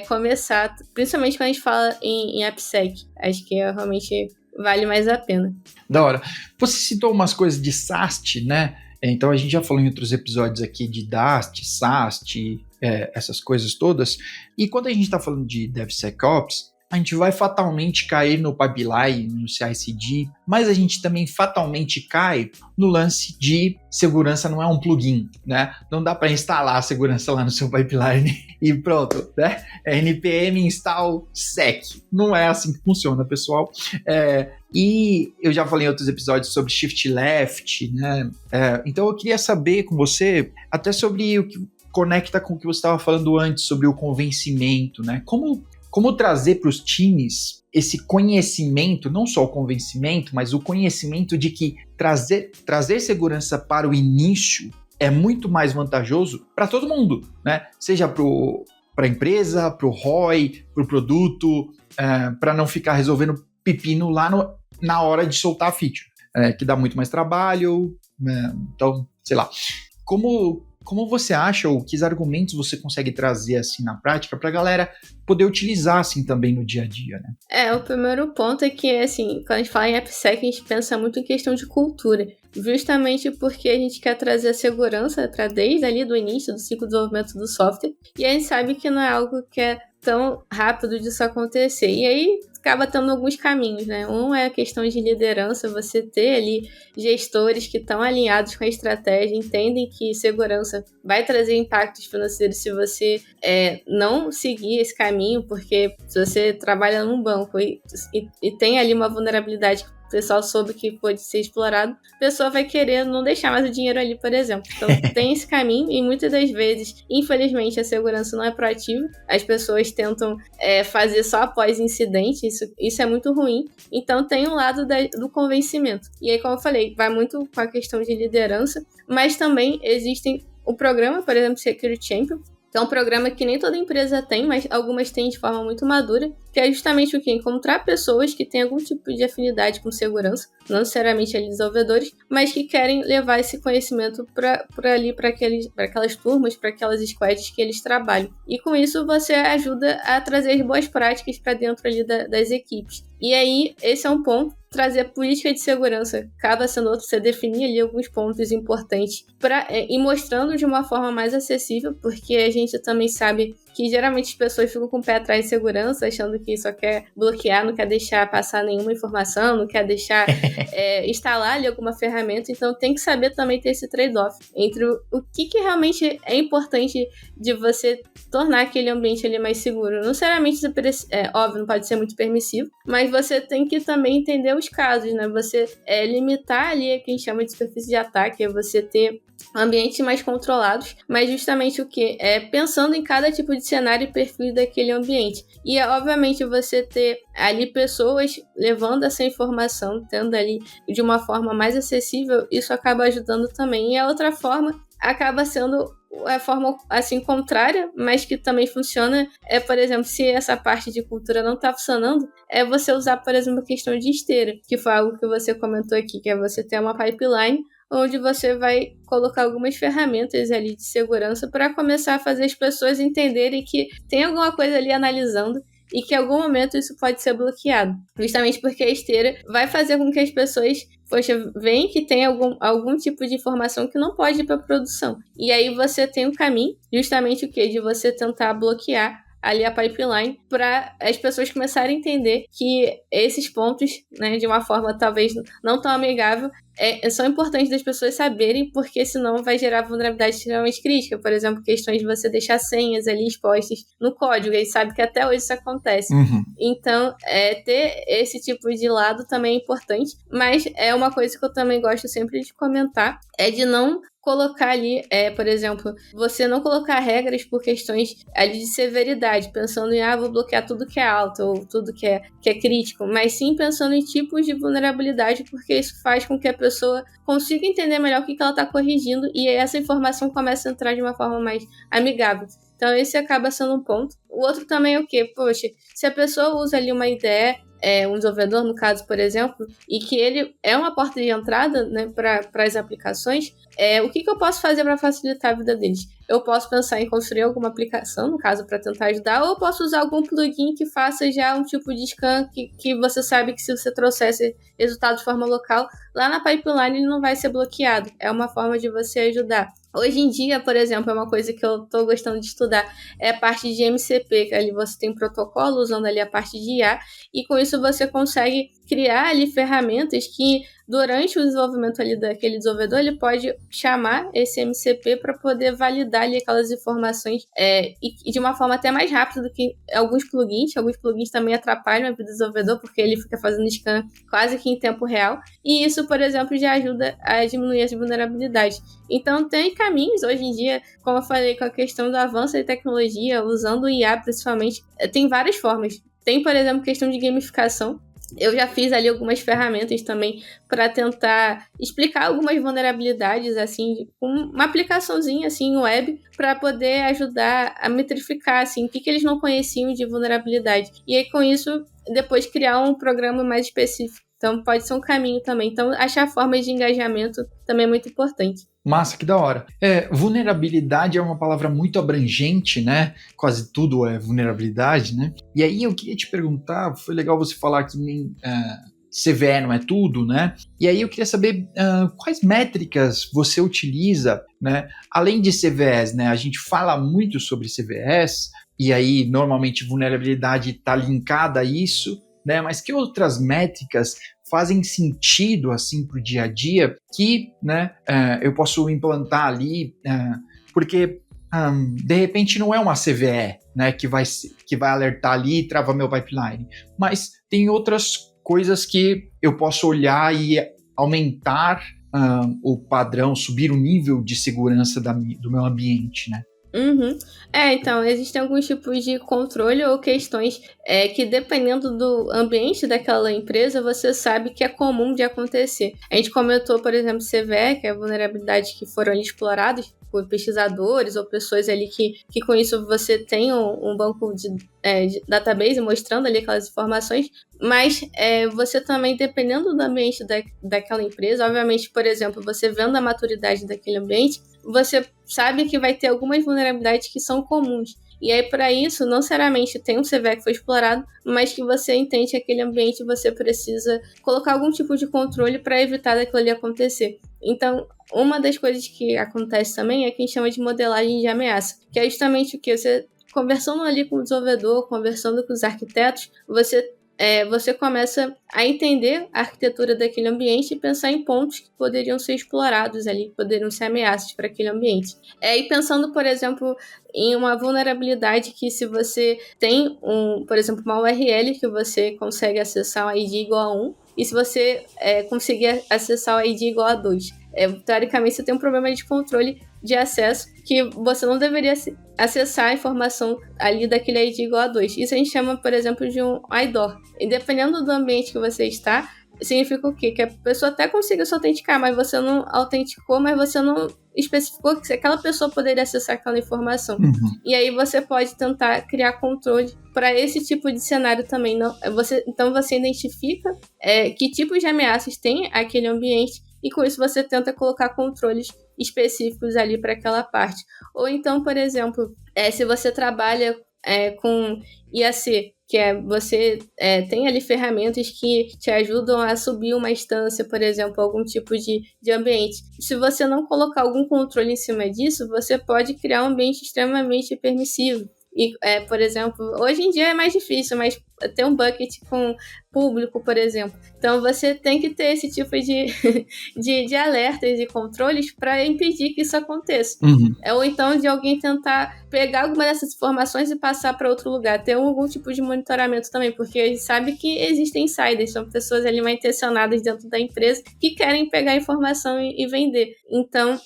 começar, principalmente quando a gente fala em AppSec. Acho que realmente vale mais a pena. Da hora. Você citou umas coisas de SAST, né? Então a gente já falou em outros episódios aqui de DAST, SAST, essas coisas todas. E quando a gente está falando de DevSecOps, a gente vai fatalmente cair no pipeline, no CI/CD, mas a gente também fatalmente cai no lance de segurança não é um plugin, né? Não dá para instalar a segurança lá no seu pipeline e pronto, né? npm install sec. Não é assim que funciona, pessoal. E eu já falei em outros episódios sobre shift left, né? Então eu queria saber com você até sobre o que conecta com o que você estava falando antes, sobre o convencimento, né? Como trazer para os times esse conhecimento, não só o convencimento, mas o conhecimento de que trazer segurança para o início é muito mais vantajoso para todo mundo, né? Seja para a empresa, para o ROI, para o produto, para não ficar resolvendo pepino lá na hora de soltar a feature, que dá muito mais trabalho, então, sei lá. Como você acha, ou que argumentos você consegue trazer assim na prática para a galera poder utilizar assim também no dia a dia, né? O primeiro ponto é que, assim, quando a gente fala em AppSec, a gente pensa muito em questão de cultura, justamente porque a gente quer trazer a segurança para desde ali do início do ciclo de desenvolvimento do software, e a gente sabe que não é algo que é tão rápido disso acontecer. E aí acaba tendo alguns caminhos, né? Um é a questão de liderança, você ter ali gestores que estão alinhados com a estratégia, entendem que segurança vai trazer impactos financeiros se você não seguir esse caminho, porque se você trabalha num banco e tem ali uma vulnerabilidade que o pessoal soube que pode ser explorado, a pessoa vai querer não deixar mais o dinheiro ali, por exemplo. Então, tem esse caminho e muitas das vezes, infelizmente, a segurança não é proativa. As pessoas tentam fazer só após incidente, isso é muito ruim. Então, tem um lado do convencimento. E aí, como eu falei, vai muito com a questão de liderança, mas também existem o programa, por exemplo, Security Champion, que é um programa que nem toda empresa tem, mas algumas têm de forma muito madura, que é justamente o que? Encontrar pessoas que têm algum tipo de afinidade com segurança, não necessariamente ali desenvolvedores, mas que querem levar esse conhecimento para aquelas turmas, para aquelas squads que eles trabalham. E com isso você ajuda a trazer as boas práticas para dentro ali das equipes. E aí, esse é um ponto. Trazer a política de segurança acaba sendo outro, você definir ali alguns pontos importantes e mostrando de uma forma mais acessível, porque a gente também sabe que geralmente as pessoas ficam com o pé atrás de segurança, achando que só quer bloquear, não quer deixar passar nenhuma informação, não quer deixar instalar ali alguma ferramenta, então tem que saber também ter esse trade-off entre o que realmente é importante de você tornar aquele ambiente ali mais seguro. Não necessariamente, óbvio, não pode ser muito permissivo, mas você tem que também entender os casos, né? Você limitar ali o que a gente chama de superfície de ataque, é você ter ambientes mais controlados, mas justamente o que? Pensando em cada tipo de cenário e perfil daquele ambiente. E, obviamente, você ter ali pessoas levando essa informação, tendo ali de uma forma mais acessível, isso acaba ajudando também. E a outra forma acaba sendo a forma assim contrária, mas que também funciona, por exemplo, se essa parte de cultura não está funcionando, é você usar, por exemplo, a questão de esteira, que foi algo que você comentou aqui, que é você ter uma pipeline onde você vai colocar algumas ferramentas ali de segurança para começar a fazer as pessoas entenderem que tem alguma coisa ali analisando e que em algum momento isso pode ser bloqueado. Justamente porque a esteira vai fazer com que as pessoas veem que tem algum tipo de informação que não pode ir para produção. E aí você tem um caminho, justamente o quê? De você tentar bloquear ali a pipeline para as pessoas começarem a entender que esses pontos, né, de uma forma talvez não tão amigável, são importantes das pessoas saberem, porque senão vai gerar vulnerabilidade extremamente crítica. Por exemplo, questões de você deixar senhas ali expostas no código, e a gente sabe que até hoje isso acontece. Então, ter esse tipo de lado também é importante, mas é uma coisa que eu também gosto sempre de comentar, é de não colocar ali, por exemplo, você não colocar regras por questões ali de severidade, pensando em, vou bloquear tudo que é alto, ou tudo que é crítico, mas sim pensando em tipos de vulnerabilidade, porque isso faz com que a pessoa consiga entender melhor o que ela está corrigindo, e aí essa informação começa a entrar de uma forma mais amigável. Então esse acaba sendo um ponto. O outro também é o quê? Poxa, se a pessoa usa ali uma IDE, um desenvolvedor, no caso, por exemplo, e que ele é uma porta de entrada, né, para as aplicações, o que eu posso fazer para facilitar a vida deles? Eu posso pensar em construir alguma aplicação, no caso, para tentar ajudar, ou eu posso usar algum plugin que faça já um tipo de scan que você sabe que se você trouxesse resultado de forma local, lá na pipeline ele não vai ser bloqueado. É uma forma de você ajudar. Hoje em dia, por exemplo, é uma coisa que eu estou gostando de estudar, é a parte de MCP, que ali você tem protocolo usando ali a parte de IA, e com isso você consegue criar ali ferramentas que durante o desenvolvimento ali daquele desenvolvedor, ele pode chamar esse MCP para poder validar ali aquelas informações e de uma forma até mais rápida do que alguns plugins. Alguns plugins também atrapalham a vida do desenvolvedor, porque ele fica fazendo scan quase que em tempo real. E isso, por exemplo, já ajuda a diminuir as vulnerabilidades. Então, tem caminhos hoje em dia, como eu falei, com a questão do avanço da tecnologia, usando o IA principalmente, tem várias formas. Tem, por exemplo, questão de gamificação. Eu já fiz ali algumas ferramentas também para tentar explicar algumas vulnerabilidades, assim, com uma aplicaçãozinha, assim, web, para poder ajudar a metrificar, assim, o que eles não conheciam de vulnerabilidade. E aí, com isso, depois criar um programa mais específico. Então, pode ser um caminho também. Então, achar formas de engajamento também é muito importante. Massa, que da hora. Vulnerabilidade é uma palavra muito abrangente, né? Quase tudo é vulnerabilidade, né? E aí eu queria te perguntar, foi legal você falar que nem CVE não é tudo, né? E aí eu queria saber quais métricas você utiliza, né? Além de CVEs, né? A gente fala muito sobre CVEs, e aí normalmente vulnerabilidade está linkada a isso, né? Mas que outras métricas fazem sentido assim para o dia a dia que, né, eu posso implantar ali, porque de repente não é uma CVE, né, que vai alertar ali e travar meu pipeline, mas tem outras coisas que eu posso olhar e aumentar o padrão, subir o nível de segurança do meu ambiente, né? Uhum. Então, existem alguns tipos de controle ou questões que, dependendo do ambiente daquela empresa, você sabe que é comum de acontecer. A gente comentou, por exemplo, CVE, que é a vulnerabilidade que foram exploradas por pesquisadores ou pessoas ali que com isso você tem um banco de database mostrando ali aquelas informações, mas você também, dependendo do ambiente daquela empresa, obviamente, por exemplo, você vendo a maturidade daquele ambiente, você sabe que vai ter algumas vulnerabilidades que são comuns. E aí, para isso, não necessariamente tem um CVE que foi explorado, mas que você entende que aquele ambiente você precisa colocar algum tipo de controle para evitar daquilo ali acontecer. Então, uma das coisas que acontece também é que a gente chama de modelagem de ameaça, que é justamente o que você, conversando ali com o desenvolvedor, conversando com os arquitetos, você começa a entender a arquitetura daquele ambiente e pensar em pontos que poderiam ser explorados ali, que poderiam ser ameaças para aquele ambiente. E pensando, por exemplo, em uma vulnerabilidade que se você tem, por exemplo, uma URL que você consegue acessar um ID igual a 1, e se você conseguir acessar o ID igual a 2. Teoricamente, você tem um problema de controle de acesso que você não deveria acessar a informação ali daquele ID igual a 2. Isso a gente chama, por exemplo, de um IDOR. E dependendo do ambiente que você está, significa o quê? Que a pessoa até consiga se autenticar, mas você não autenticou, mas você não especificou que aquela pessoa poderia acessar aquela informação. Uhum. E aí você pode tentar criar controle para esse tipo de cenário também. Então você identifica que tipos de ameaças tem aquele ambiente e com isso você tenta colocar controles específicos ali para aquela parte. Ou então, por exemplo, se você trabalha com IAC, que você tem ali ferramentas que te ajudam a subir uma instância, por exemplo, algum tipo de ambiente. Se você não colocar algum controle em cima disso, você pode criar um ambiente extremamente permissivo. E, por exemplo, hoje em dia é mais difícil, mas ter um bucket público, por exemplo. Então, você tem que ter esse tipo de alertas e controles para impedir que isso aconteça. Uhum. Ou então de alguém tentar pegar alguma dessas informações e passar para outro lugar. Ter algum tipo de monitoramento também, porque a gente sabe que existem insiders, são pessoas ali mal intencionadas dentro da empresa que querem pegar a informação e vender. Então,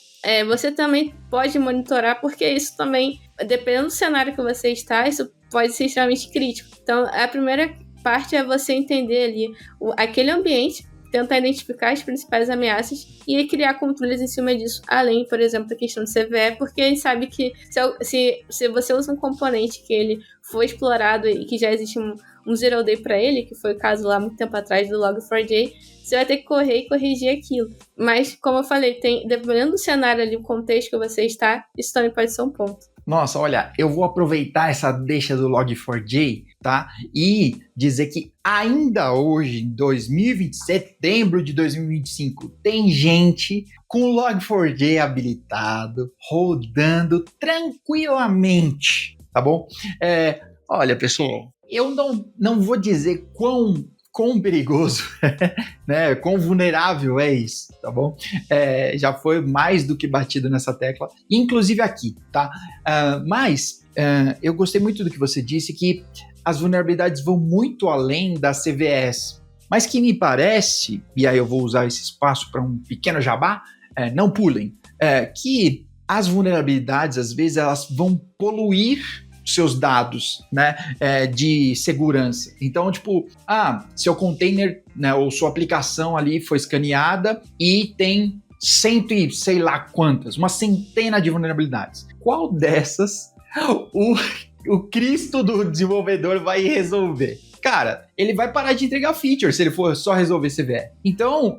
você também pode monitorar, porque isso também, dependendo do cenário que você está, isso pode ser extremamente crítico. Então, a primeira parte é você entender ali aquele ambiente, tentar identificar as principais ameaças e criar controles em cima disso, além, por exemplo, da questão do CVE, porque a gente sabe que se você usa um componente que ele foi explorado e que já existe um zero day para ele, que foi o caso lá muito tempo atrás do Log4j, você vai ter que correr e corrigir aquilo. Mas, como eu falei, dependendo do cenário ali, o contexto que você está, isso também pode ser um ponto. Nossa, olha, eu vou aproveitar essa deixa do Log4j, tá? E dizer que ainda hoje, em 2020, setembro de 2025, tem gente com o Log4j habilitado, rodando tranquilamente, tá bom? Olha, pessoal, eu não vou dizer quão perigoso, né? Quão vulnerável é isso, tá bom? Já foi mais do que batido nessa tecla, inclusive aqui, tá? Mas eu gostei muito do que você disse, que as vulnerabilidades vão muito além das CVEs, mas que me parece, e aí eu vou usar esse espaço para um pequeno jabá, não pulem, que as vulnerabilidades, às vezes, elas vão poluir seus dados, né, de segurança. Então, tipo, seu container, né, ou sua aplicação ali foi escaneada e tem sei lá quantas, uma centena de vulnerabilidades. Qual dessas o Cristo do desenvolvedor vai resolver? Cara, ele vai parar de entregar feature se ele for só resolver CVE. Então,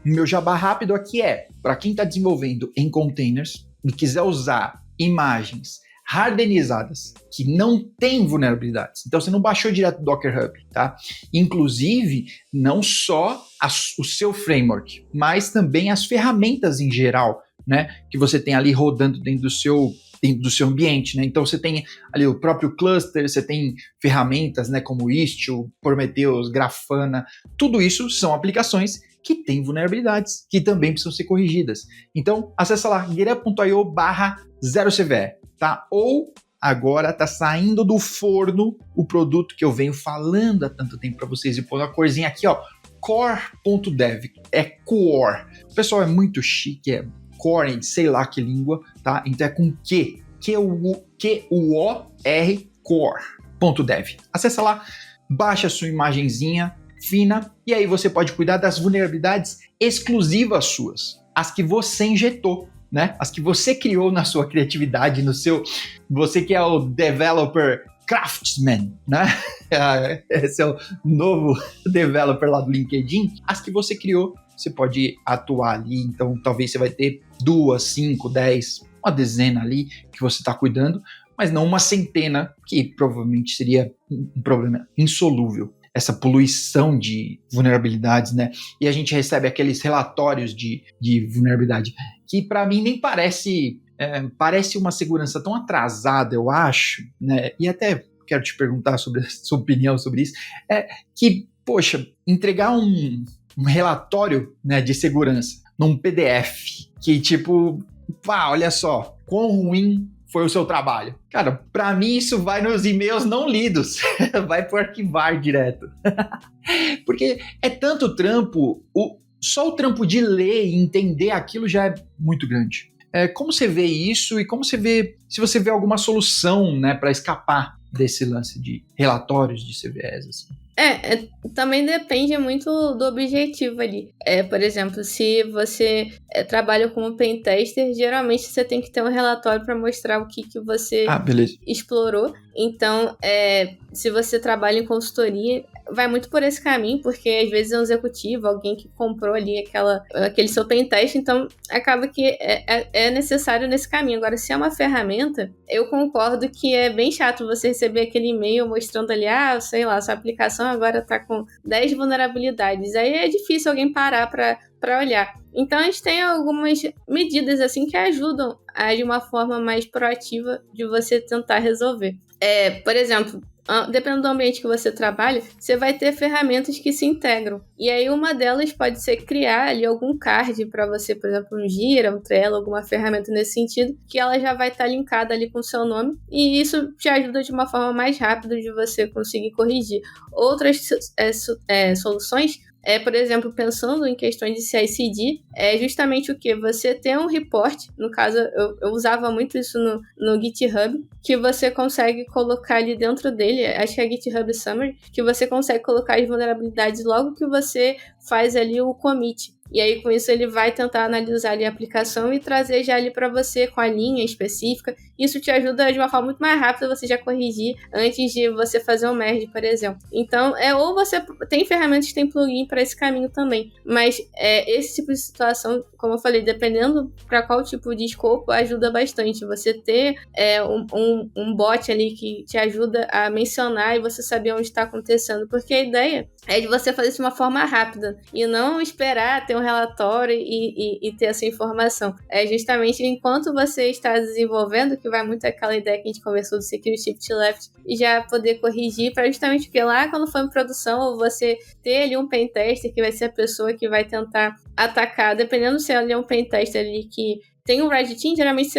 meu jabá rápido aqui para quem está desenvolvendo em containers e quiser usar imagens hardenizadas, que não tem vulnerabilidades. Então, você não baixou direto do Docker Hub, tá? Inclusive, não só o seu framework, mas também as ferramentas em geral, né? Que você tem ali rodando dentro do seu ambiente, né? Então, você tem ali o próprio cluster, você tem ferramentas, né? Como Istio, Prometheus, Grafana. Tudo isso são aplicações que têm vulnerabilidades, que também precisam ser corrigidas. Então, acessa lá, GitHub.io/0CVE. Tá? Ou agora tá saindo do forno o produto que eu venho falando há tanto tempo para vocês, e pondo a corzinha aqui, ó, core.dev, core. O pessoal é muito chique, core, sei lá que língua, tá? Então é com Q, Q-U-O-R, core.dev. Acessa lá, baixa a sua imagenzinha fina, e aí você pode cuidar das vulnerabilidades exclusivas suas, as que você injetou, né? As que você criou na sua criatividade, você que é o developer craftsman, né? Esse é o novo developer lá do LinkedIn. As que você criou, você pode atuar ali. Então, talvez você vai ter 2, 5, 10, uma dezena ali que você está cuidando, mas não uma centena, que provavelmente seria um problema insolúvel. Essa poluição de vulnerabilidades, né? E a gente recebe aqueles relatórios de vulnerabilidade que para mim nem parece uma segurança tão atrasada, eu acho, né? E até quero te perguntar sobre a sua opinião sobre isso, que, poxa, entregar um relatório, né, de segurança num PDF, que tipo, olha só, quão ruim foi o seu trabalho. Cara, pra mim isso vai nos e-mails não lidos, vai pro arquivar direto. Porque é tanto trampo, só o trampo de ler e entender aquilo já é muito grande. Como você vê isso e como você vê, se você vê alguma solução, né, para escapar desse lance de relatórios de CVEs, assim? Também depende muito do objetivo ali. Por exemplo, se você trabalha como pentester, geralmente você tem que ter um relatório para mostrar o que você explorou. Então, se você trabalha em consultoria, vai muito por esse caminho, porque às vezes é um executivo, alguém que comprou ali aquele seu pentest, então acaba que é necessário nesse caminho. Agora, se é uma ferramenta, eu concordo que é bem chato você receber aquele e-mail mostrando ali, sei lá, sua aplicação agora tá com 10 vulnerabilidades. Aí é difícil alguém parar para olhar. Então, a gente tem algumas medidas assim que ajudam de uma forma mais proativa de você tentar resolver. Por exemplo, dependendo do ambiente que você trabalha, você vai ter ferramentas que se integram. E aí uma delas pode ser criar ali algum card para você, por exemplo, um Gira, um Trello, alguma ferramenta nesse sentido, que ela já vai estar linkada ali com o seu nome, e isso te ajuda de uma forma mais rápida de você conseguir corrigir. Outras soluções por exemplo, pensando em questões de CI/CD, é justamente o que? Você tem um report, no caso, eu usava muito isso no GitHub, que você consegue colocar ali dentro dele, acho que é GitHub Summary, que você consegue colocar as vulnerabilidades logo que você faz ali o commit. E aí, com isso, ele vai tentar analisar ali a aplicação e trazer já ali para você com a linha específica. Isso te ajuda de uma forma muito mais rápida você já corrigir antes de você fazer um merge, por exemplo. Então, ou você tem ferramentas que tem plugin para esse caminho também. Mas esse tipo de situação, como eu falei, dependendo para qual tipo de escopo, ajuda bastante. Você ter um bot ali que te ajuda a mencionar e você saber onde está acontecendo. Porque a ideia é de você fazer isso de uma forma rápida e não esperar ter um relatório e ter essa informação. É justamente enquanto você está desenvolvendo, que vai muito aquela ideia que a gente conversou do Security Shift Left, e já poder corrigir para justamente porque lá quando for em produção, ou você ter ali um pentester que vai ser a pessoa que vai tentar atacar, dependendo se ele é um pentester ali que tem um Red Team, geralmente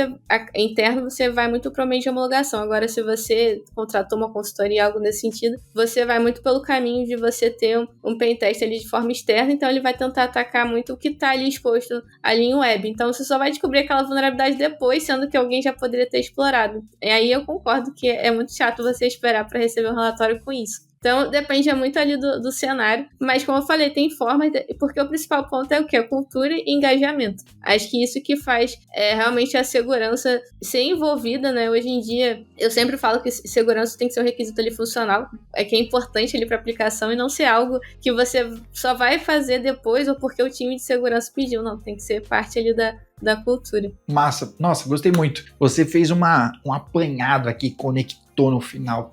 interno você vai muito para o meio de homologação. Agora, se você contratou uma consultoria, algo nesse sentido, você vai muito pelo caminho de você ter um pentest ali de forma externa, então ele vai tentar atacar muito o que está ali exposto ali em web. Então, você só vai descobrir aquela vulnerabilidade depois, sendo que alguém já poderia ter explorado. E aí eu concordo que é muito chato você esperar para receber um relatório com isso. Então, depende muito ali do cenário. Mas, como eu falei, tem formas, porque o principal ponto é o quê? Cultura e engajamento. Acho que isso que faz realmente a segurança ser envolvida, né? Hoje em dia, eu sempre falo que segurança tem que ser um requisito ali funcional, que é importante ali para aplicação e não ser algo que você só vai fazer depois ou porque o time de segurança pediu. Não, tem que ser parte ali da cultura. Massa. Nossa, gostei muito. Você fez um apanhado aqui, conectou no final.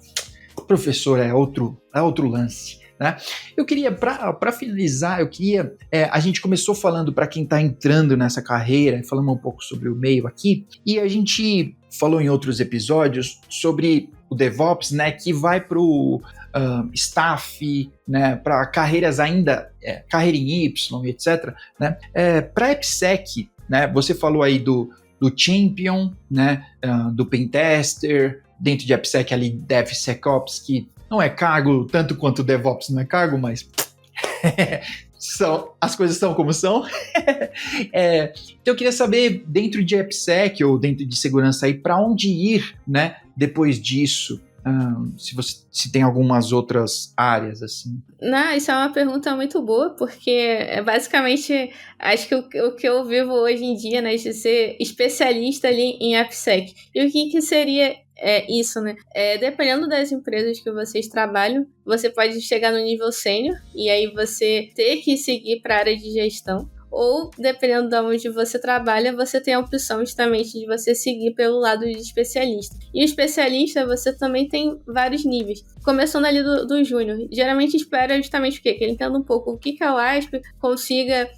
Professor, é outro lance, né? Eu queria, para finalizar, a gente começou falando para quem está entrando nessa carreira, falando um pouco sobre o meio aqui, e a gente falou em outros episódios sobre o DevOps, né, que vai para o staff, né, para carreiras ainda, carreira em Y, etc., né? Para AppSec, né, você falou aí do Champion, né, do Pentester, dentro de AppSec ali DevSecOps, que não é cargo tanto quanto o DevOps não é cargo, mas as coisas são como são. Então eu queria saber, dentro de AppSec ou dentro de segurança aí, para onde ir, né, depois disso? Se tem algumas outras áreas, assim. Não, isso é uma pergunta muito boa, porque basicamente, acho que o que eu vivo hoje em dia, né, de ser especialista ali em AppSec. E o que seria isso, né? Dependendo das empresas que vocês trabalham, você pode chegar no nível sênior, e aí você ter que seguir para a área de gestão. Ou, dependendo de onde você trabalha, você tem a opção justamente de você seguir pelo lado de especialista. E o especialista, você também tem vários níveis. Começando ali do júnior. Geralmente espera justamente o quê? Que ele entenda um pouco o que é o ASP, consiga,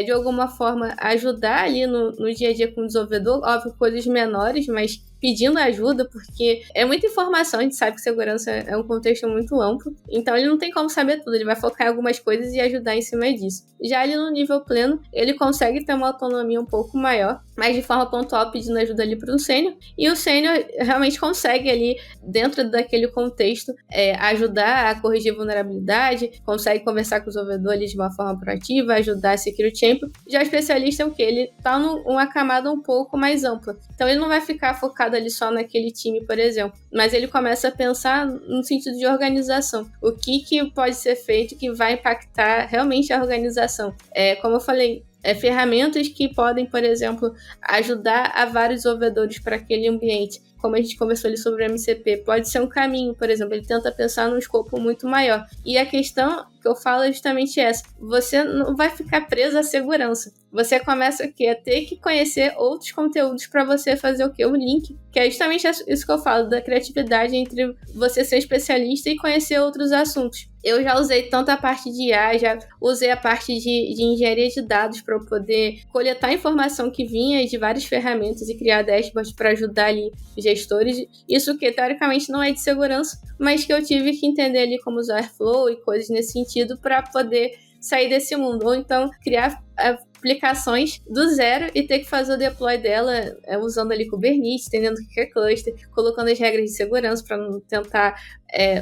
de alguma forma, ajudar ali no dia a dia com o desenvolvedor. Óbvio, coisas menores, mas pedindo ajuda, porque é muita informação, a gente sabe que segurança é um contexto muito amplo, então ele não tem como saber tudo, ele vai focar em algumas coisas e ajudar em cima disso. Já ali no nível pleno, ele consegue ter uma autonomia um pouco maior, mas de forma pontual pedindo ajuda ali para um sênior, e o sênior realmente consegue ali, dentro daquele contexto, ajudar a corrigir vulnerabilidade, consegue conversar com o desenvolvedor ali de uma forma proativa, ajudar a Security Champion. Já o especialista é o quê? Ele tá numa camada um pouco mais ampla, então ele não vai ficar focado ali só naquele time, por exemplo, mas ele começa a pensar no sentido de organização, o que pode ser feito que vai impactar realmente a organização. Como eu falei, ferramentas que podem, por exemplo, ajudar a vários desenvolvedores para aquele ambiente. Como a gente conversou ali sobre o MCP, pode ser um caminho, por exemplo, ele tenta pensar num escopo muito maior. E a questão que eu falo é justamente essa: você não vai ficar preso à segurança. Você começa a ter que conhecer outros conteúdos para você fazer o quê? O link, que é justamente isso que eu falo, da compatibilidade entre você ser especialista e conhecer outros assuntos. Eu já usei tanto a parte de IA, já usei a parte de engenharia de dados para poder coletar a informação que vinha de várias ferramentas e criar dashboards para ajudar ali os gestores. Isso que, teoricamente, não é de segurança, mas que eu tive que entender ali como usar Airflow e coisas nesse sentido para poder sair desse mundo. Ou então, criar aplicações do zero e ter que fazer o deploy dela usando ali Kubernetes, entendendo o que é cluster, colocando as regras de segurança para não tentar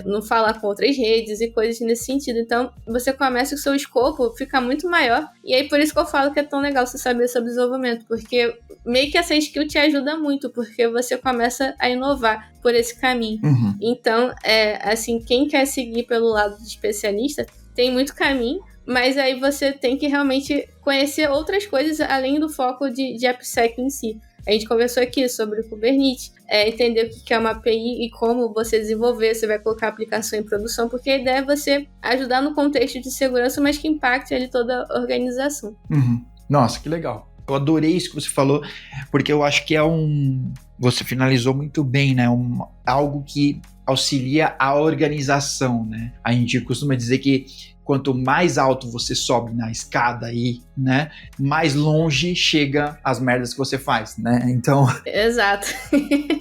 não falar com outras redes e coisas nesse sentido. Então, você começa, o seu escopo fica muito maior, e aí por isso que eu falo que é tão legal você saber sobre desenvolvimento, porque meio que essa skill te ajuda muito, porque você começa a inovar por esse caminho. Uhum. Então, assim, quem quer seguir pelo lado de especialista, tem muito caminho, mas aí você tem que realmente conhecer outras coisas além do foco de AppSec em si. A gente conversou aqui sobre o Kubernetes, entender o que é uma API e como você desenvolver, você vai colocar a aplicação em produção, porque a ideia é você ajudar no contexto de segurança, mas que impacte ali toda a organização. Uhum. Nossa, que legal. Eu adorei isso que você falou, porque eu acho que você finalizou muito bem, né? Algo que auxilia a organização, né? A gente costuma dizer que quanto mais alto você sobe na escada aí, né, mais longe chega as merdas que você faz, né? Então, exato.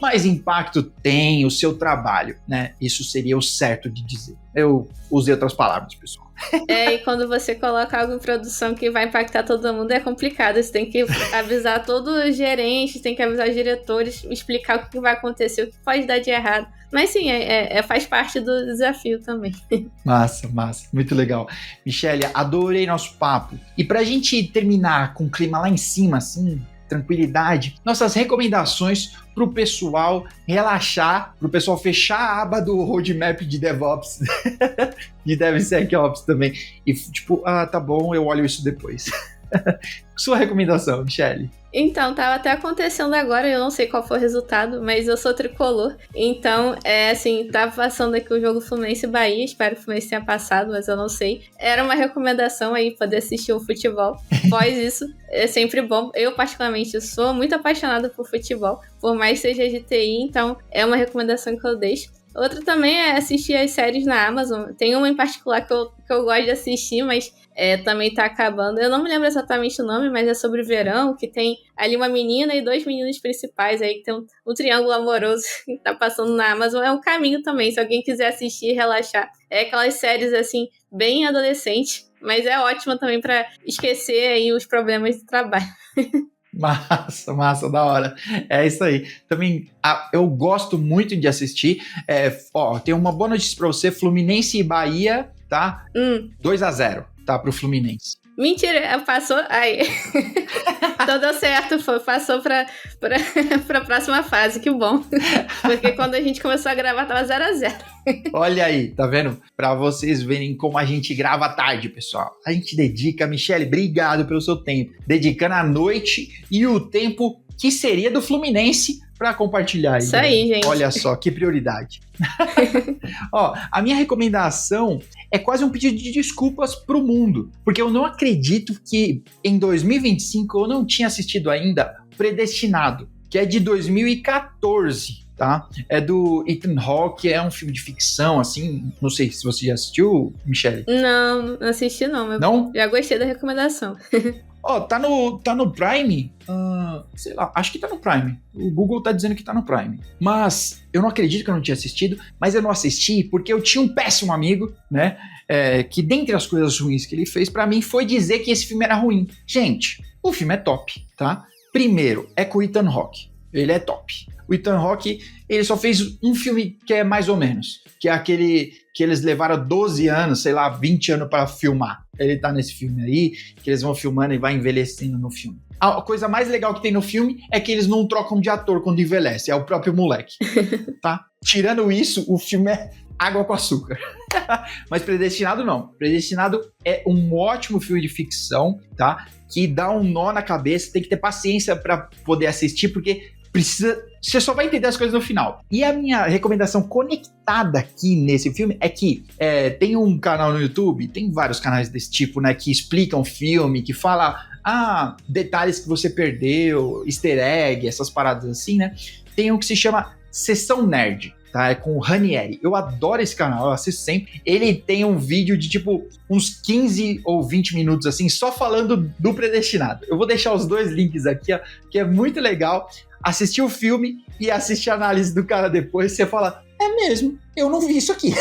mais impacto tem o seu trabalho, né? Isso seria o certo de dizer. Eu usei outras palavras, pessoal. E quando você coloca algo em produção que vai impactar todo mundo, é complicado. Você tem que avisar todos os gerentes, tem que avisar os diretores, explicar o que vai acontecer, o que pode dar de errado. Mas sim, faz parte do desafio também. Massa. Muito legal. Michele, adorei nosso papo. E pra gente terminar com o clima lá em cima, assim, tranquilidade, nossas recomendações pro pessoal relaxar, pro pessoal fechar a aba do roadmap de DevOps, de DevSecOps também. E tipo, tá bom, eu olho isso depois. Sua recomendação, Michele? Então, tava até acontecendo agora, eu não sei qual foi o resultado, mas eu sou tricolor. Então, assim, tava passando aqui o jogo Fluminense e Bahia, espero que o Fluminense tenha passado, mas eu não sei. Era uma recomendação aí, poder assistir o futebol. Após isso, é sempre bom. Eu, particularmente, sou muito apaixonada por futebol, por mais que seja de TI, então é uma recomendação que eu deixo. Outra também é assistir as séries na Amazon. Tem uma em particular que eu gosto de assistir, mas também tá acabando. Eu não me lembro exatamente o nome, mas é sobre verão, que tem ali uma menina e 2 meninos principais aí, que tem um triângulo amoroso que tá passando na Amazon. É um caminho também, se alguém quiser assistir, relaxar. É aquelas séries, assim, bem adolescente, mas é ótima também pra esquecer aí os problemas do trabalho. Massa, da hora. É isso aí. Também eu gosto muito de assistir. Tem uma boa notícia pra você: Fluminense e Bahia, tá? 2-0, tá? Pro Fluminense. Mentira, passou. Aí. Então deu certo, passou pra próxima fase, que bom. Porque quando a gente começou a gravar, tava 0-0. Olha aí, tá vendo? Pra vocês verem como a gente grava tarde, pessoal. A gente dedica, Michele, obrigado pelo seu tempo. Dedicando a noite e o tempo que seria do Fluminense pra compartilhar. Isso aí, gente. Olha só, que prioridade. A minha recomendação é quase um pedido de desculpas pro mundo, porque eu não acredito que em 2025 eu não tinha assistido ainda Predestinado, que é de 2014. Tá? É do Ethan Hawke, é um filme de ficção, assim, não sei se você já assistiu, Michele. Não assisti não, não? Já gostei da recomendação. Tá no Prime? Sei lá, acho que tá no Prime. O Google tá dizendo que tá no Prime. Mas eu não acredito que eu não tinha assistido, mas eu não assisti porque eu tinha um péssimo amigo, né, que dentre as coisas ruins que ele fez pra mim foi dizer que esse filme era ruim. Gente, o filme é top, tá? Primeiro, é com o Ethan Hawke. Ele é top. O Ethan Hawke, ele só fez um filme que é mais ou menos, que é aquele que eles levaram 12 anos, sei lá, 20 anos para filmar. Ele tá nesse filme aí, que eles vão filmando e vai envelhecendo no filme. A coisa mais legal que tem no filme é que eles não trocam de ator quando envelhece, é o próprio moleque, tá? Tirando isso, o filme é água com açúcar. Mas Predestinado não. Predestinado é um ótimo filme de ficção, tá? Que dá um nó na cabeça, tem que ter paciência para poder assistir, porque você só vai entender as coisas no final. E a minha recomendação conectada aqui nesse filme é que tem um canal no YouTube, tem vários canais desse tipo, né, que explicam o filme, que fala detalhes que você perdeu, easter egg, essas paradas assim, né? Tem um que se chama Sessão Nerd. tá? É com o Ranieri. Eu adoro esse canal, eu assisto sempre. Ele tem um vídeo de tipo uns 15 ou 20 minutos assim, só falando do Predestinado. Eu vou deixar os dois links aqui, ó, que é muito legal. Assistir o filme e assistir a análise do cara depois, você fala, é mesmo, eu não vi isso aqui.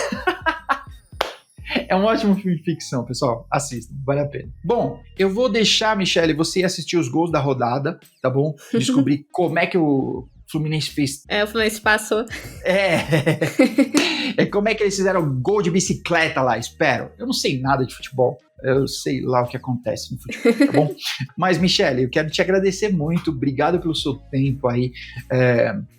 É um ótimo filme de ficção, pessoal. Assistam, vale a pena. Bom, eu vou deixar, Michele, você assistir os gols da rodada, tá bom? Descobrir como é que o Fluminense fez. O Fluminense passou. Como é que eles fizeram gol de bicicleta lá, espero. Eu não sei nada de futebol. Eu sei lá o que acontece no futebol, tá bom? Mas, Michele, eu quero te agradecer muito. Obrigado pelo seu tempo aí,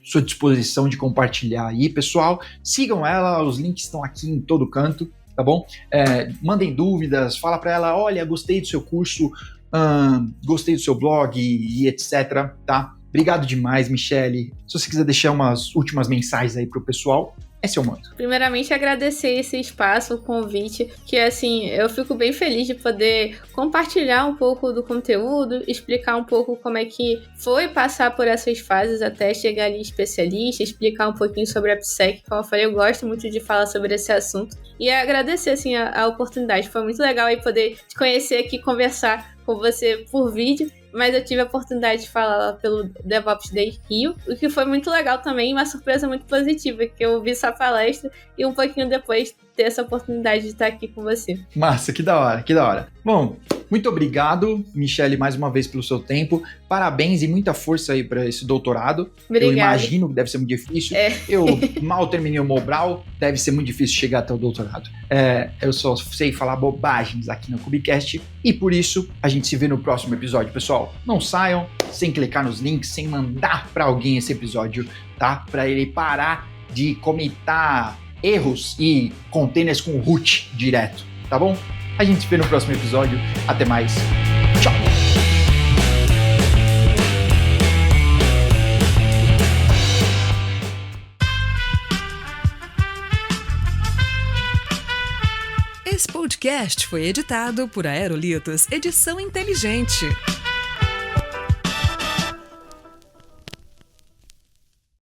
sua disposição de compartilhar aí. Pessoal, sigam ela, os links estão aqui em todo canto, tá bom? Mandem dúvidas, fala pra ela, olha, gostei do seu curso, gostei do seu blog e etc, tá? Obrigado demais, Michele. Se você quiser deixar umas últimas mensagens aí pro pessoal, é seu momento. Primeiramente, agradecer esse espaço, o convite, que assim, eu fico bem feliz de poder compartilhar um pouco do conteúdo, explicar um pouco como é que foi passar por essas fases até chegar ali especialista, explicar um pouquinho sobre a PSEC, como eu falei, eu gosto muito de falar sobre esse assunto, e agradecer assim a oportunidade, foi muito legal aí poder te conhecer aqui, conversar com você por vídeo, mas eu tive a oportunidade de falar lá pelo DevOps Day Rio, o que foi muito legal também, uma surpresa muito positiva, que eu vi sua palestra e um pouquinho depois ter essa oportunidade de estar aqui com você. Massa, que da hora, que da hora. Bom, muito obrigado, Michele, mais uma vez pelo seu tempo. Parabéns e muita força aí para esse doutorado. Obrigada. Eu imagino que deve ser muito difícil. Eu mal terminei o Mobral, deve ser muito difícil chegar até o doutorado. Eu só sei falar bobagens aqui no Cubicast e por isso a gente se vê no próximo episódio, pessoal. Não saiam sem clicar nos links, sem mandar para alguém esse episódio, tá? Para ele parar de comentar erros e containers com root direto, tá bom? A gente se vê no próximo episódio. Até mais. Tchau! Esse podcast foi editado por Aerolitos Edição Inteligente.